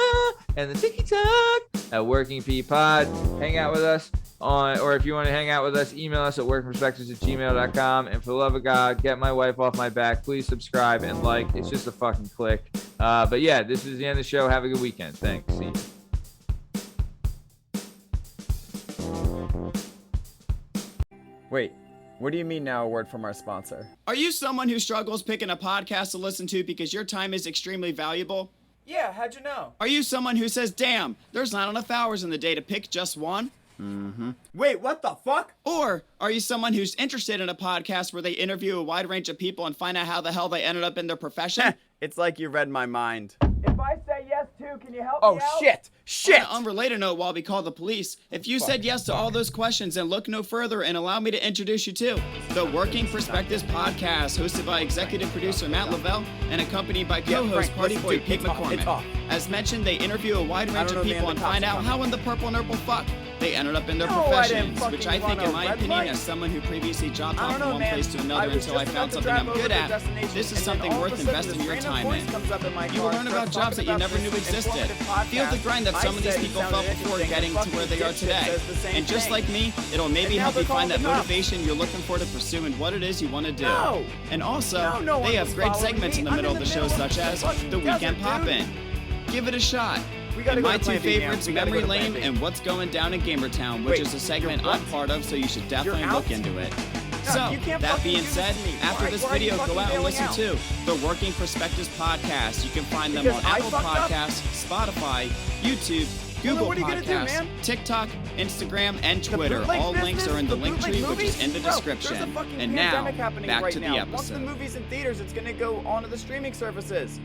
and the TikTok at Working P Pod. Hang out with us or if you want to hang out with us, email us at workingperspectives@gmail.com. And for the love of God, get my wife off my back. Please subscribe and like. It's just a fucking click. But yeah, this is the end of the show. Have a good weekend. Thanks. See you. Wait, what do you mean now a word from our sponsor? Are you someone who struggles picking a podcast to listen to because your time is extremely valuable? Yeah, how'd you know? Are you someone who says, damn, there's not enough hours in the day to pick just one? Wait, what the fuck? Or are you someone who's interested in a podcast where they interview a wide range of people and find out how the hell they ended up in their profession? It's like you read my mind. If I say yes too, can you help me out? Oh, shit! On an unrelated note, while we call the police, if you said yes to all those questions, then look no further and allow me to introduce you to the Working Perspectives podcast, hosted by executive producer Matt Lavelle and accompanied by co-host Party Boy Pete McCormick. As mentioned, they interview a wide range of people and find out how in the purple nurple fuck they ended up in their professions, which I think, in my opinion, as someone who previously job hopped from one place to another until I found something I'm good at, this is something worth investing your time in. You will learn about jobs that you never knew existed. Feel the grind that some of these people felt before getting to where they are today. And just like me, it'll maybe help you find that motivation you're looking for to pursue and what it is you want to do. And also, they have great segments in the middle of the show, such as The Weekend Pop-In. Give it a shot. And my two favorites, Memory Lane and What's Going Down in Gamertown, which is a segment I'm part of, so you should definitely look into it. So, that being said, after this video, go out and listen to the Working Perspectives podcast. You can find them on Apple Podcasts, Spotify, YouTube, Google Podcasts, TikTok, Instagram, and Twitter. All links are in the link tree, which is in the description. And now, back to the episode. Once the movie's in theaters, it's gonna go onto the streaming services.